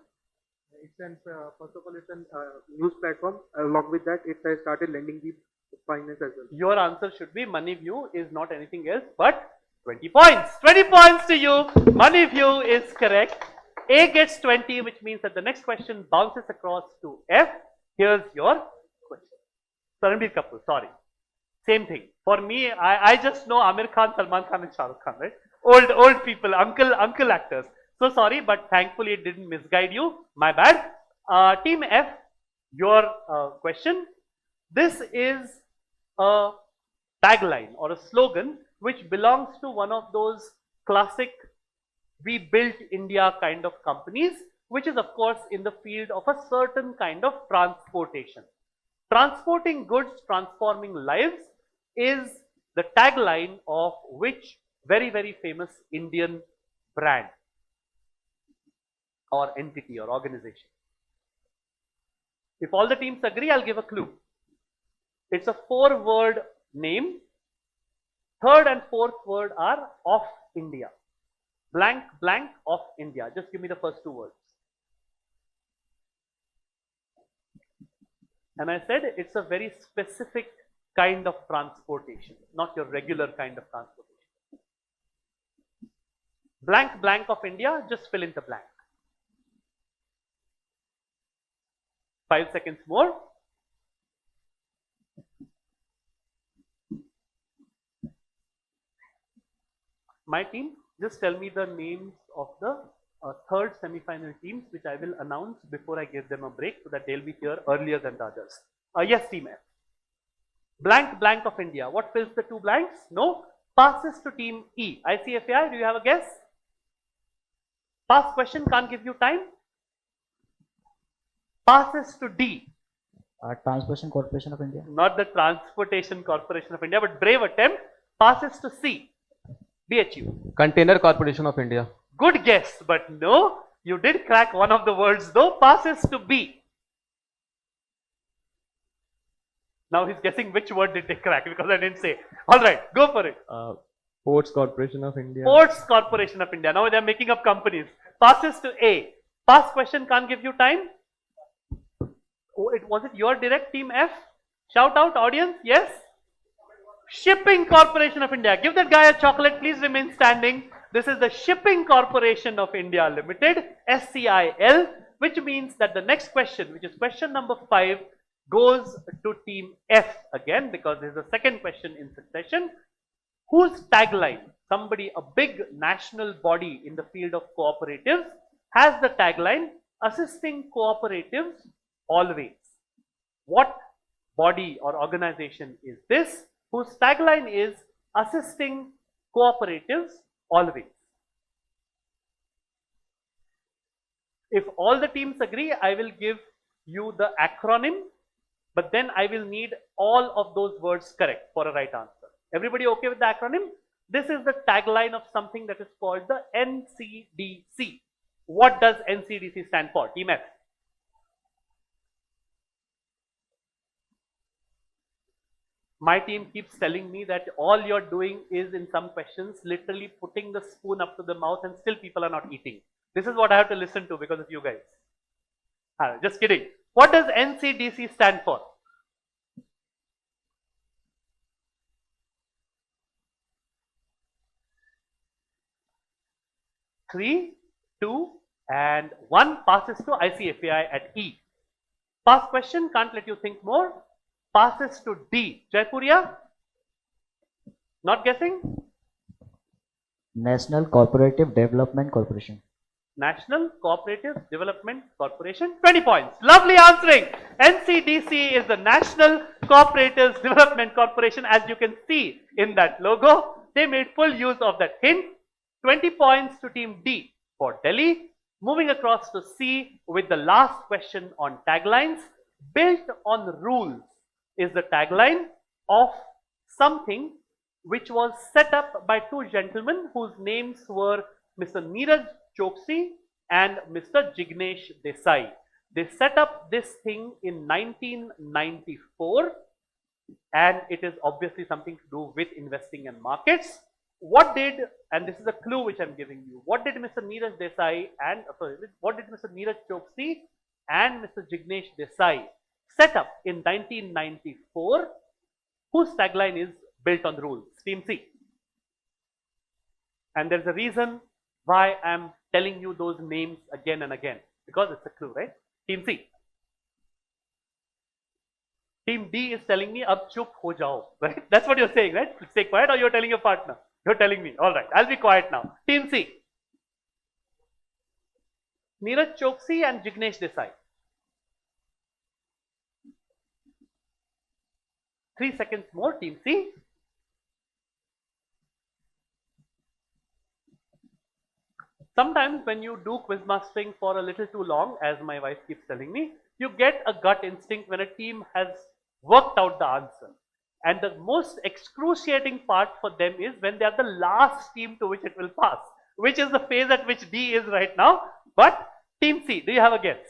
It's an first of all, it's a news platform. Along with that, it has started lending the finance as well. Your answer should be Money View is not anything else but 20 points. 20 points to you. Money View is correct. A gets 20, which means that the next question bounces across to F. Here's your question. Ranbir Kapoor, sorry. Same thing. For me, I just know Amir Khan, Salman Khan and Shah Rukh Khan, right? Old people, uncle actors. So sorry, but thankfully it didn't misguide you. My bad. Team F, your question. This is a tagline or a slogan which belongs to one of those classic "We built India" kind of companies, which is of course in the field of a certain kind of transportation. Transporting goods, transforming lives is the tagline of which very, very famous Indian brand or entity or organization. If all the teams agree, I'll give a clue. It's a 4-word name. Third and fourth word are of India. Blank, blank, of India. Just give me the first 2 words. And I said it's a very specific kind of transportation, not your regular kind of transportation. Blank, blank of India, just fill in the blank. 5 seconds more. My team, just tell me the names of the third semi-final teams, which I will announce before I give them a break so that they'll be here earlier than the others. Yes, team F. Blank, blank of India. What fills the two blanks? No. Passes to team E. ICFAI, do you have a guess? Pass question, can't give you time. Passes to D. Transportation Corporation of India. Not the Transportation Corporation of India, but brave attempt. Passes to C. BHU. Container Corporation of India. Good guess, but no. You did crack one of the words though. Passes to B. Now he's guessing which word did they crack because I didn't say. All right, go for it. Ports Corporation of India. Ports Corporation of India. Now they're making up companies. Passes to A. Pass question, can't give you time. Oh, was it your direct team F? Shout out audience, yes? Shipping Corporation of India. Give that guy a chocolate, please remain standing. This is the Shipping Corporation of India Limited, SCIL, which means that the next question, which is question number 5, goes to team F again because this is the second question in succession. Whose tagline, somebody, a big national body in the field of cooperatives, has the tagline, assisting cooperatives always. What body or organization is this whose tagline is assisting cooperatives always? If all the teams agree, I will give you the acronym, but then I will need all of those words correct for a right answer. Everybody okay with the acronym? This is the tagline of something that is called the NCDC. What does NCDC stand for? Team F. My team keeps telling me that all you're doing is in some questions literally putting the spoon up to the mouth and still people are not eating. This is what I have to listen to because of you guys. Just kidding. What does NCDC stand for? Three, 2, and 1 passes to ICFAI at E. Pass question, can't let you think more. Passes to D. Jaipuria? Not guessing? National Cooperative Development Corporation. National Cooperative Development Corporation. 20 points. Lovely answering. NCDC is the National Cooperatives Development Corporation. As you can see in that logo, they made full use of that hint. 20 points to team D for Delhi. Moving across to C with the last question on taglines. Built on rules is the tagline of something which was set up by two gentlemen whose names were Mr. Neeraj Choksi and Mr. Jignesh Desai. They set up this thing in 1994 and it is obviously something to do with investing and markets. What did, and this is a clue which I'm giving you, what did Mr. Neeraj Desai and, what did Mr. Neeraj Choksi and Mr. Jignesh Desai set up in 1994, whose tagline is built on rules? Team C. And there's a reason why I'm telling you those names again and again, because it's a clue, right? Team C. Team D is telling me, ab chup ho jao, right? That's what you're saying, right? Stay quiet, or you're telling your partner? You're telling me. All right, I'll be quiet now. Team C. Neeraj Choksi and Jignesh Desai. 3 seconds more, Team C. Sometimes when you do quiz mastering for a little too long, as my wife keeps telling me, you get a gut instinct when a team has worked out the answer. And the most excruciating part for them is when they are the last team to which it will pass, which is the phase at which D is right now. But Team C, do you have a guess?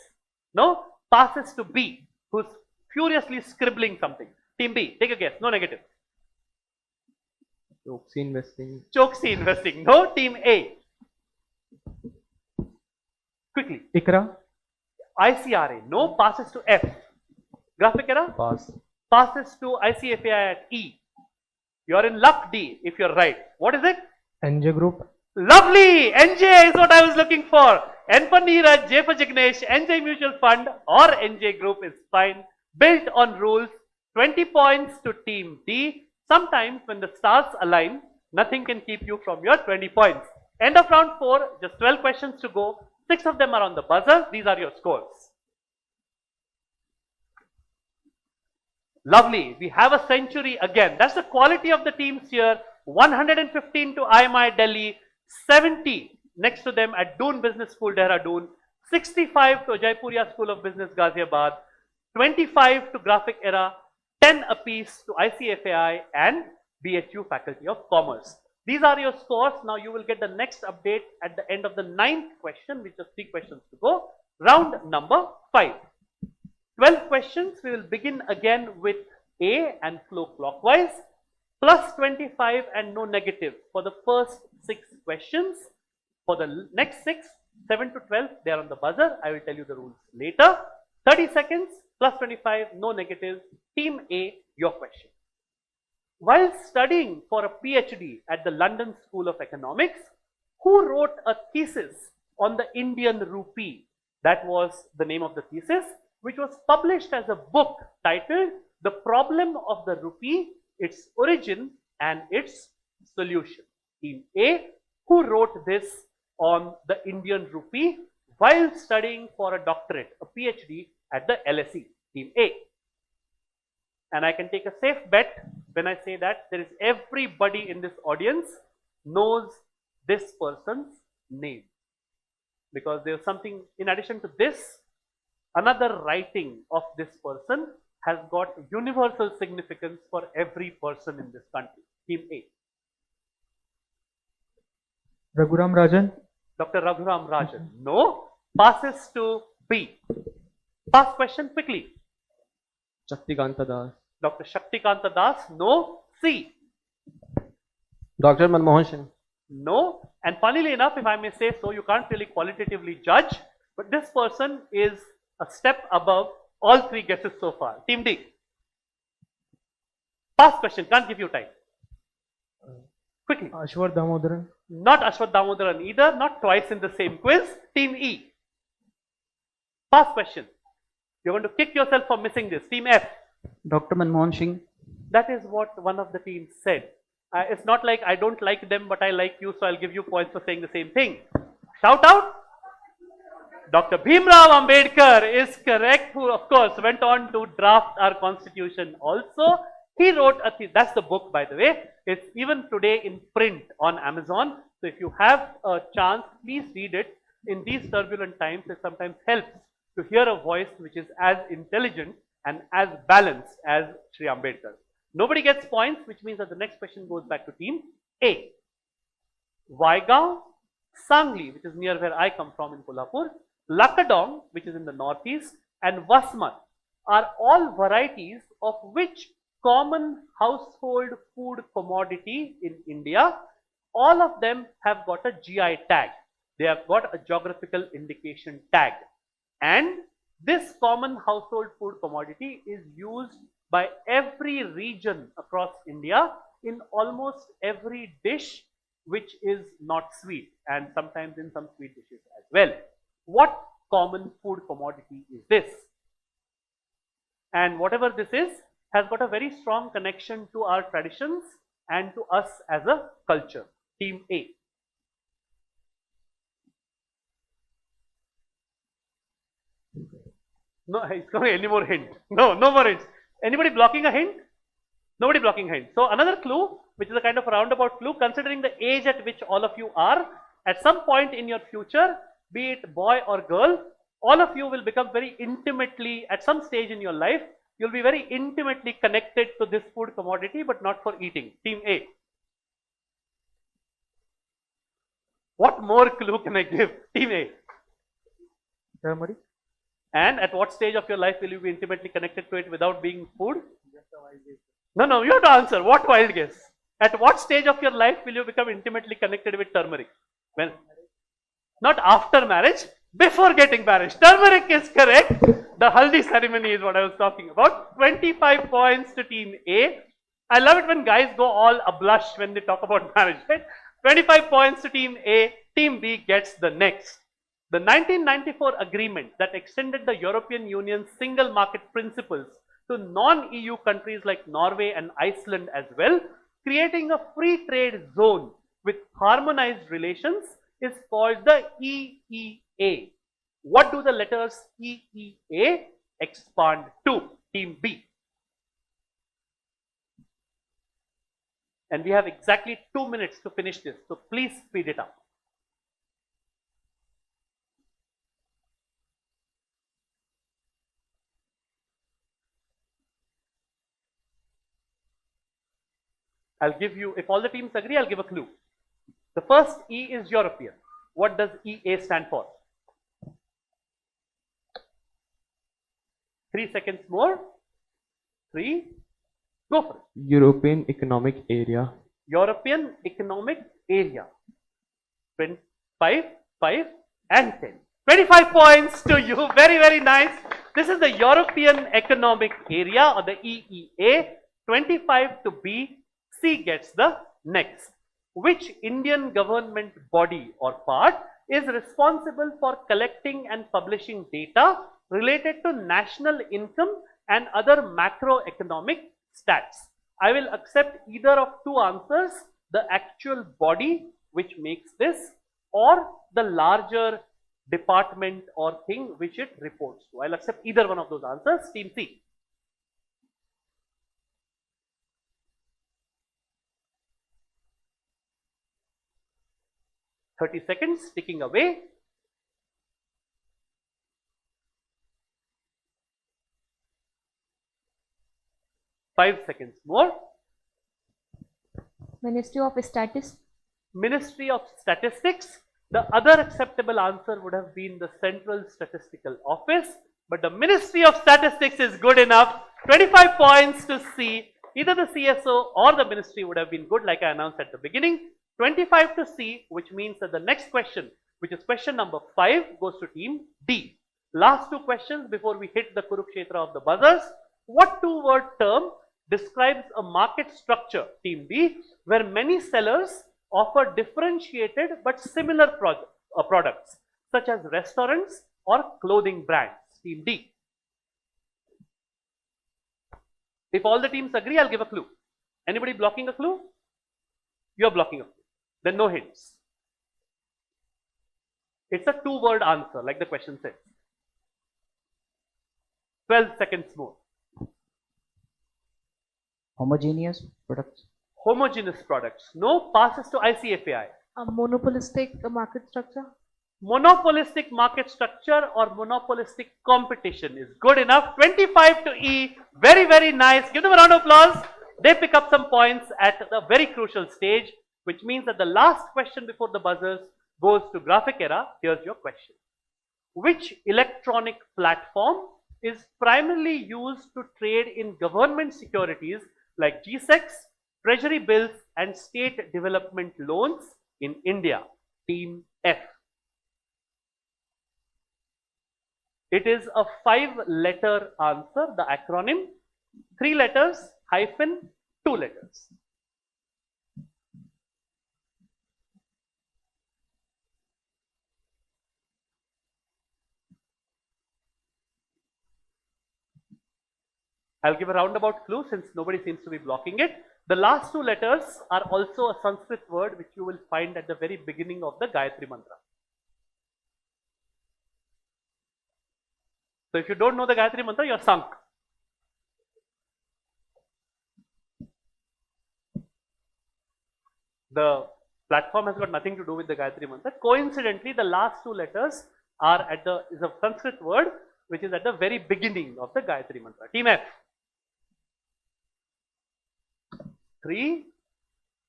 No? Passes to B, who's furiously scribbling something. Team B, take a guess. No negative. Choksi Investing. Choksi Investing. No. Team A. Quickly. ICRA. ICRA. No. Passes to F. Graphic error. Pass. Passes to ICFAI at E. You're in luck, D, if you're right. What is it? NJ Group. Lovely! NJ is what I was looking for. N for Neeraj, J for Jignesh, NJ Mutual Fund or NJ Group is fine. Built on rules. 20 points to Team D. Sometimes when the stars align, Nothing can keep you from your 20 points. End of round 4, just 12 questions to go. 6 of them are on the buzzer. These are your scores. Lovely. We have a century again. That's the quality of the teams here. 115 to IMI Delhi, 70 next to them at Doon Business School, Dehradun, 65 to Jaipuria School of Business, Ghaziabad, 25 to Graphic Era, 10 apiece to ICFAI and BHU Faculty of Commerce. These are your scores. Now you will get the next update at the end of the 9th question, which is 3 questions to go. Round number 5. 12 questions. We will begin again with A and flow clockwise. Plus 25 and no negative for the first 6 questions. For the next 6, 7 to 12, they are on the buzzer. I will tell you the rules later. 30 seconds, plus 25, no negative. Team A, your question. While studying for a PhD at the London School of Economics, who wrote a thesis on the Indian rupee? That was the name of the thesis, which was published as a book titled The Problem of the Rupee, Its Origin and Its Solution. Team A, who wrote this on the Indian rupee while studying for a doctorate, a PhD at the LSE? Team A. And I can take a safe bet when I say that there is everybody in this audience knows this person's name. Because there's something, in addition to this, another writing of this person has got universal significance for every person in this country. Team A. Raghuram Rajan. Dr. Raghuram Rajan. No. Passes to B. Pass question quickly. Shaktikanta Das. Dr. Shaktikanta Das. No. C. Dr. Manmohan Singh. No. And funnily enough, if I may say so, you can't really qualitatively judge, but this person is a step above all 3 guesses so far. Team D. Pass question, can't give you time. Quickly. Ashwar Damodaran. Not Ashwath Damodaran either, not twice in the same quiz. Team E. Pass question. You're going to kick yourself for missing this. Team F. Dr. Manmohan Singh. That is what one of the teams said. It's not like I don't like them, but I like you, so I'll give you points for saying the same thing. Shout out. Dr. Bhimrao Ambedkar is correct, who of course went on to draft our constitution also. He wrote that's the book, by the way. It's even today in print on Amazon. So if you have a chance, please read it. In these turbulent times, it sometimes helps to hear a voice which is as intelligent and as balanced as Shri Ambedkar. Nobody gets points, which means that the next question goes back to team A. Vaigaon, Sangli, which is near where I come from in Kolhapur, Lakadong, which is in the northeast, and Vasmat are all varieties of which common household food commodity in India. All of them have got a GI tag. They have got a geographical indication tag. And this common household food commodity is used by every region across India in almost every dish which is not sweet, and sometimes in some sweet dishes as well. What common food commodity is this? And whatever this is has got a very strong connection to our traditions and to us as a culture. Team A. No, it's going any more hint. No, no more hints. Anybody blocking a hint? Nobody blocking a hint. So another clue, which is a kind of a roundabout clue, considering the age at which all of you are, at some point in your future, be it boy or girl, all of you will become very intimately, at some stage in your life, you'll be very intimately connected to this food commodity, but not for eating. Team A. What more clue can I give? Team A. Turmeric. And at what stage of your life will you be intimately connected to it without being food? No, you have to answer. What wild guess? At what stage of your life will you become intimately connected with turmeric? When? Not after marriage, before getting married. Turmeric is correct. The haldi ceremony is what I was talking about. 25 points to team A. I love it when guys go all ablush when they talk about marriage, right? 25 points to team A. Team B gets the next. The 1994 agreement that extended the European Union's single market principles to non-EU countries like Norway and Iceland as well creating a free trade zone with harmonized relations is called the EEA. What do the letters EEA expand to? Team B. And we have exactly 2 minutes to finish this, so please speed it up. I'll give you, if all the teams agree, I'll give a clue. The first E is European. What does EA stand for? 3 seconds more. 3. Go for it. European Economic Area. European Economic Area. 5, 5 and 10. 25 points to you. Very, very nice. This is the European Economic Area or the EEA. 25 to B. C gets the next. Which Indian government body or part is responsible for collecting and publishing data related to national income and other macroeconomic stats? I will accept either of two answers, the actual body which makes this or the larger department or thing which it reports to. I'll accept either one of those answers. Team C. "30 seconds ticking away. Five seconds more. Ministry of Statistics. Ministry of Statistics. The other acceptable answer would have been the Central Statistical Office, but the Ministry of Statistics is good enough. 25 points to C. Either the CSO or the ministry would have been good, like I announced at the beginning. 25 to C, which means that the next question, which is question number 5, goes to team D. Last two questions before we hit the Kurukshetra of the buzzers. What two-word term describes a market structure, team D, where many sellers offer differentiated but similar products, such as restaurants or clothing brands, team D? If all the teams agree, I'll give a clue. Anybody blocking a clue? You're blocking a clue. Then no hints. It's a two-word answer, like the question says. 12 seconds more. Homogeneous products. Homogeneous products. No, passes to ICFAI. A monopolistic market structure. Monopolistic market structure or monopolistic competition is good enough. 25 to E. Very, very nice. Give them a round of applause. They pick up some points at the very crucial stage, which means that the last question before the buzzers goes to Graphic Era. Here's your question. Which electronic platform is primarily used to trade in government securities like GSECs, treasury bills and state development loans in India? Team F. It is a 5-letter answer, the acronym. 3 letters, hyphen, 2 letters. I'll give a roundabout clue since nobody seems to be blocking it. The last 2 letters are also a Sanskrit word which you will find at the very beginning of the Gayatri Mantra. So if you don't know the Gayatri Mantra, you're sunk. The platform has got nothing to do with the Gayatri Mantra. Coincidentally, the last 2 letters are is a Sanskrit word which is at the very beginning of the Gayatri Mantra. Team F. 3,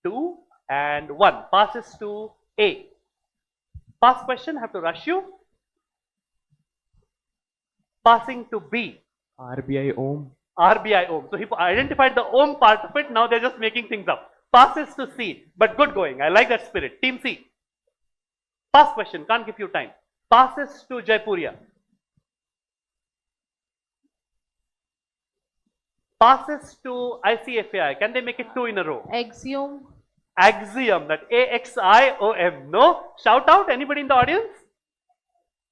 2 and 1. Passes to A. Pass question, have to rush you. Passing to B. RBI Om. RBI Om. So he identified the Om part of it. Now they're just making things up. Passes to C. But good going. I like that spirit. Team C. Pass question. Can't give you time. Passes to Jaipuria. Passes to ICFAI. Can they make it 2 in a row? Axiom. Axiom. That AXIOM. No? Shout out. Anybody in the audience?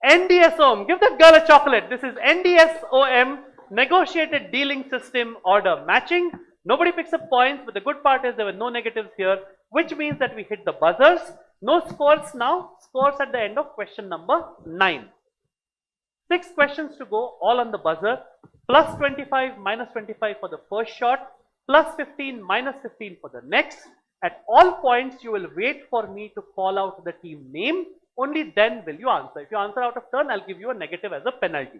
NDSOM. Give that girl a chocolate. This is NDSOM. Negotiated Dealing System Order Matching. Nobody picks up points, but the good part is there were no negatives here, which means that we hit the buzzers. No scores now. Scores at the end of question number 9. 6 questions to go, all on the buzzer. Plus 25, minus 25 for the first shot. Plus 15, minus 15 for the next. At all points, you will wait for me to call out the team name. Only then will you answer. If you answer out of turn, I'll give you a negative as a penalty.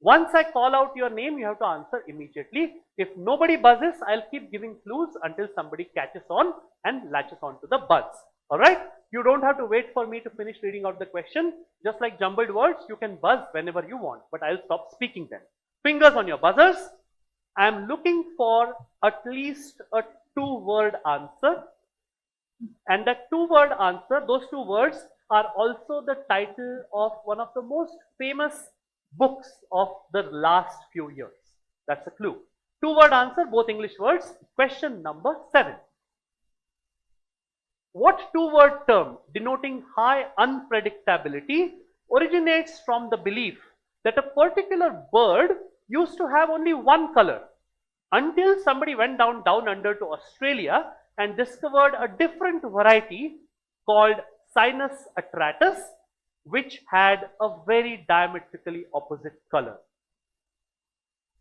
Once I call out your name, you have to answer immediately. If nobody buzzes, I'll keep giving clues until somebody catches on and latches on to the buzz. Alright? You don't have to wait for me to finish reading out the question. Just like jumbled words, you can buzz whenever you want, but I'll stop speaking then. Fingers on your buzzers. I'm looking for at least a 2-word answer. And that 2-word answer, those 2 words are also the title of one of the most famous books of the last few years. That's a clue. 2-word answer, both English words. Question number 7. What 2-word term denoting high unpredictability originates from the belief that a particular bird used to have only one color until somebody went down under to Australia and discovered a different variety called Sinus atratus, which had a very diametrically opposite color.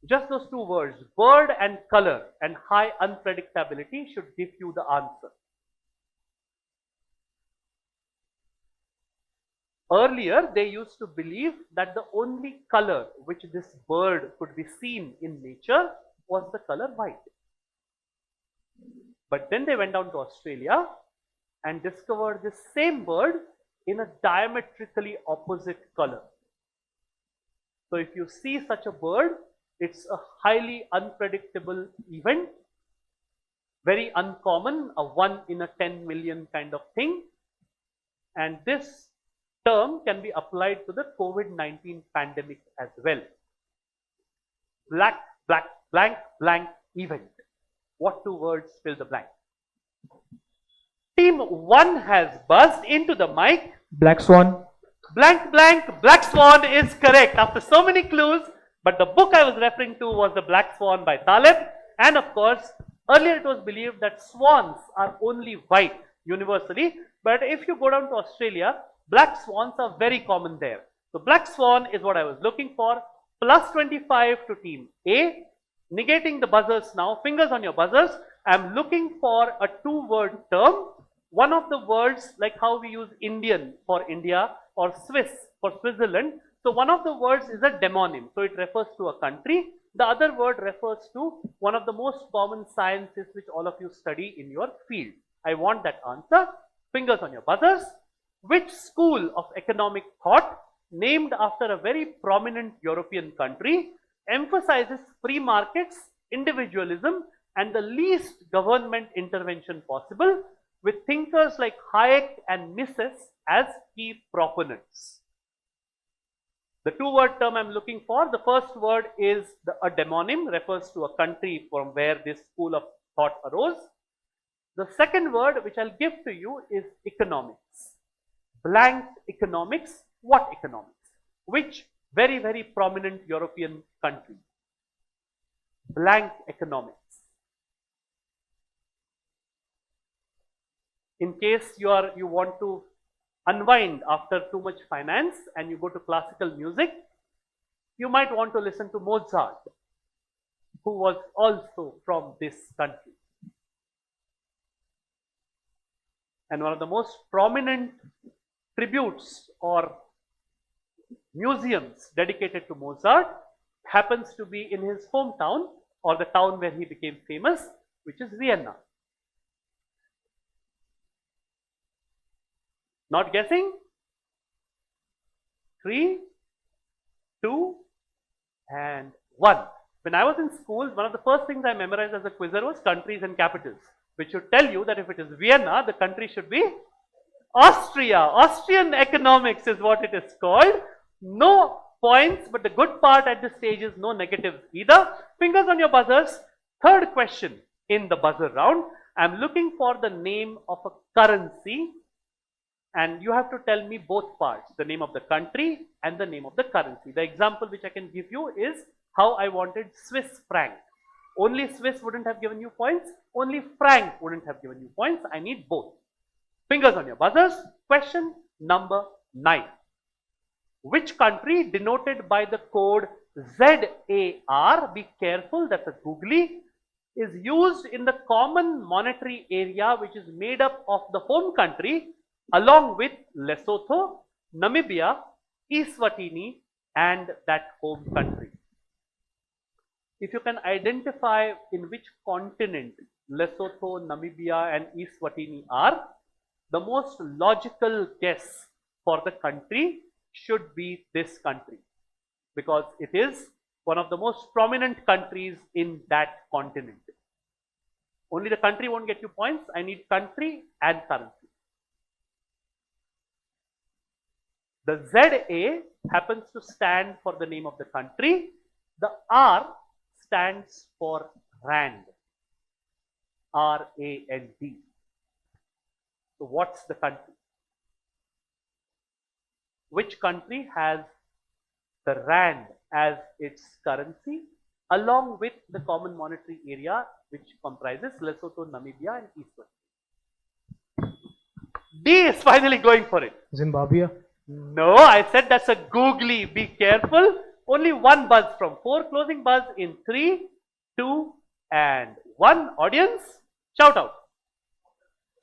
Just those 2 words, bird and color and high unpredictability, should give you the answer. Earlier, they used to believe that the only color which this bird could be seen in nature was the color white. But then they went down to Australia and discovered this same bird in a diametrically opposite color. So if you see such a bird, it's a highly unpredictable event, very uncommon, a 1 in a 10 million kind of thing. And this term can be applied to the COVID-19 pandemic as well. Black, black, blank, blank event. What 2 words fill the blank? Team 1 has buzzed into the mic. Black Swan. Blank, blank, Black Swan is correct after so many clues. But the book I was referring to was The Black Swan by Taleb. And of course, earlier it was believed that swans are only white universally. But if you go down to Australia, black swans are very common there. So Black Swan is what I was looking for. Plus 25 to team A. Negating the buzzers now. Fingers on your buzzers. I'm looking for a 2-word term. One of the words, like how we use Indian for India or Swiss for Switzerland. So one of the words is a demonym. So it refers to a country. The other word refers to one of the most common sciences which all of you study in your field. I want that answer. Fingers on your buzzers. Which school of economic thought, named after a very prominent European country, emphasizes free markets, individualism, and the least government intervention possible, with thinkers like Hayek and Mises as key proponents? The 2-word term I'm looking for, the first word is a demonym, refers to a country from where this school of thought arose. The second word which I'll give to you is economics. Blank economics. What economics? Which very, very prominent European country? Blank economics. In case you want to unwind after too much finance and you go to classical music, you might want to listen to Mozart, who was also from this country. And one of the most prominent tributes or museums dedicated to Mozart happens to be in his hometown, or the town where he became famous, which is Vienna. Not guessing? 3, 2, and 1. When I was in school, one of the first things I memorized as a quizzer was countries and capitals, which should tell you that if it is Vienna, the country should be Austria. Austrian economics is what it is called. No points, but the good part at this stage is no negatives either. Fingers on your buzzers. Third question in the buzzer round. I'm looking for the name of a currency, and you have to tell me both parts, the name of the country and the name of the currency. The example which I can give you is how I wanted Swiss franc. Only Swiss wouldn't have given you points. Only franc wouldn't have given you points. I need both. Fingers on your buzzers. Question number 9. Which country denoted by the code ZAR, be careful, that's a googly, is used in the common monetary area which is made up of the home country along with Lesotho, Namibia, Eswatini and that home country. If you can identify in which continent Lesotho, Namibia and Eswatini are, the most logical guess for the country should be this country, because it is one of the most prominent countries in that continent. Only the country won't get you points. I need country and currency. The ZA happens to stand for the name of the country. The R stands for Rand. R-A-N-D. So what's the country? Which country has the Rand as its currency along with the common monetary area which comprises Lesotho, Namibia and Eswatini? D is finally going for it. Zimbabwe. No, I said that's a googly. Be careful. Only one buzz from 4. Closing buzz in 3, 2 and 1. Audience, shout out.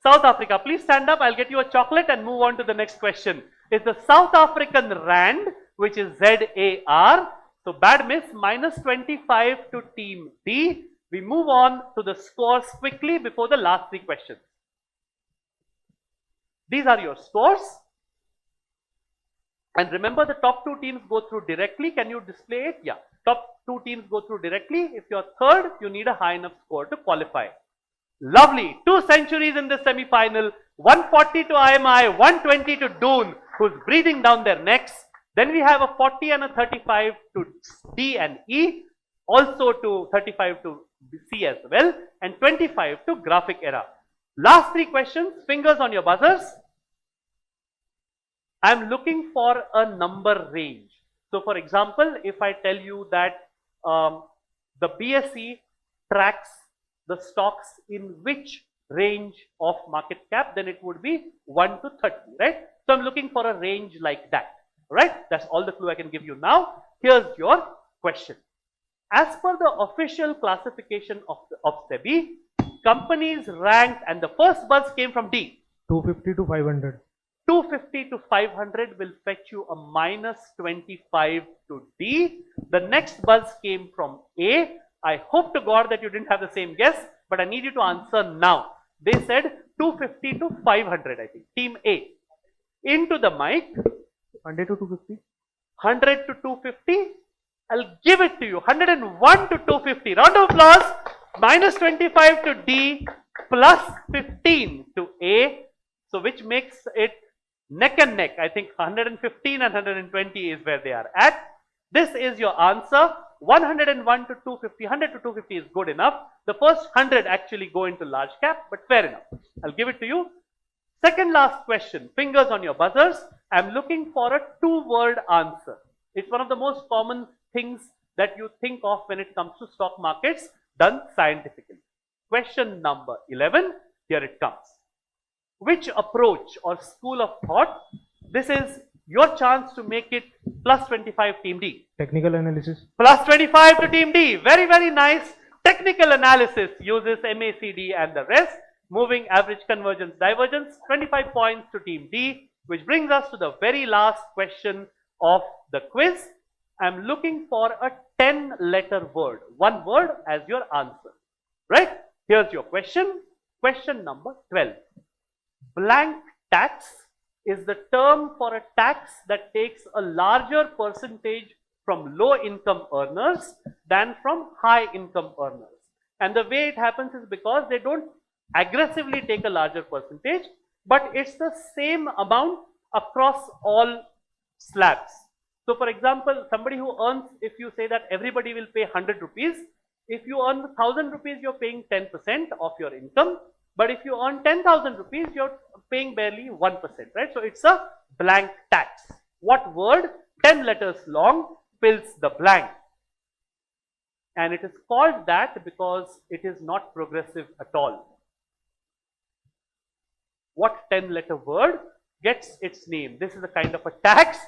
South Africa, please stand up. I'll get you a chocolate and move on to the next question. It's the South African Rand, which is ZAR. So bad miss, minus 25 to team D. We move on to the scores quickly before the last 3 questions. These are your scores. And remember, the top 2 teams go through directly. Can you display it? Yeah. Top 2 teams go through directly. If you're third, you need a high enough score to qualify. Lovely. 2 centuries in the semi-final. 140 to IMI, 120 to Doon, who's breathing down their necks. Then we have a 40 and a 35 to D and E. Also to 35 to C as well. And 25 to Graphic Era. Last 3 questions. Fingers on your buzzers. I'm looking for a number range. So for example, if I tell you that the BSE tracks the stocks in which range of market cap, then it would be 1 to 30, right? So I'm looking for a range like that, right? That's all the clue I can give you now. Here's your question. As per the official classification of SEBI, companies ranked, and the first buzz came from D. 250 to 500. 250 to 500 will fetch you a minus 25 to D. The next buzz came from A. I hope to God that you didn't have the same guess, but I need you to answer now. They said 250 to 500, I think. Team A. Into the mic. 100 to 250. 100 to 250. I'll give it to you. 101 to 250. Round of applause. Minus 25 to D. Plus 15 to A. So which makes it neck and neck. I think 115 and 120 is where they are at. This is your answer. 101 to 250. 100 to 250 is good enough. The first 100 actually go into large cap, but fair enough. I'll give it to you. Second last question. Fingers on your buzzers. I'm looking for a 2-word answer. It's one of the most common things that you think of when it comes to stock markets done scientifically. Question number 11. Here it comes. Which approach or school of thought? This is your chance to make it plus 25 team D. Technical analysis. Plus 25 to team D. Very, very nice. Technical analysis uses MACD and the rest. Moving average convergence divergence. 25 points to team D, which brings us to the very last question of the quiz. I'm looking for a 10-letter word. 1 word as your answer. Right? Here's your question. Question number 12. Blank tax is the term for a tax that takes a larger percentage from low income earners than from high income earners. And the way it happens is because they don't aggressively take a larger percentage, but it's the same amount across all slabs. So for example, somebody who earns, if you say that everybody will pay 100 rupees, if you earn 1000 rupees, you're paying 10% of your income. But if you earn 10,000 rupees, you're paying barely 1%, right? So it's a blank tax. What word, 10 letters long, fills the blank? and it is called that because it is not progressive at all. What 10-letter word gets its name? This is a kind of a tax.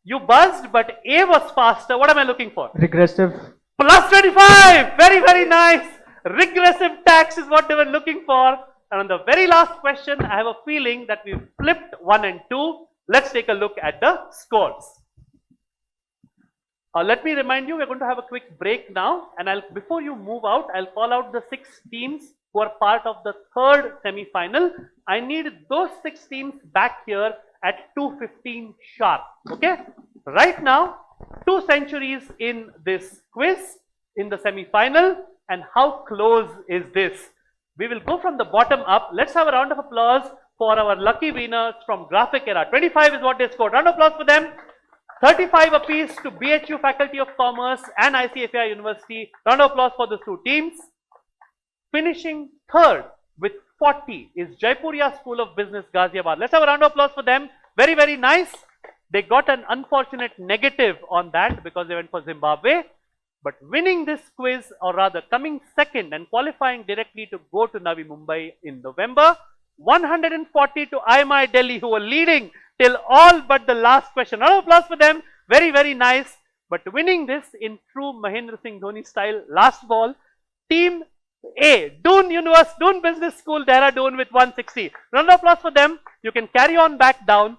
You buzzed, but A was faster. What am I looking for? Regressive. Plus 25. Very, very nice. Regressive tax is what they were looking for. And on the very last question, I have a feeling that we've flipped 1 and 2. Let's take a look at the scores. Let me remind you, we're going to have a quick break now. And before you move out, I'll call out the 6 teams who are part of the third semi-final. I need those 6 teams back here at 2:15 sharp. Okay? Right now, 2 centuries in this quiz in the semi-final. And how close is this? We will go from the bottom up. Let's have a round of applause for our lucky winners from Graphic Era. 25 is what they scored. Round of applause for them. 35 apiece to BHU Faculty of Commerce and ICFI University. Round of applause for the 2 teams. Finishing third with 40 is Jaipuria School of Business, Ghaziabad. Let's have a round of applause for them. Very, very nice. They got an unfortunate negative on that because they went for Zimbabwe. But winning this quiz, or rather coming second and qualifying directly to go to Navi Mumbai in November, 140 to IMI Delhi, who were leading till all but the last question. Round of applause for them. Very, very nice. But winning this in true Mahendra Singh Dhoni style, last ball, Team A, Doon Business School, Dehradun with 160. Round of applause for them. You can carry on back down.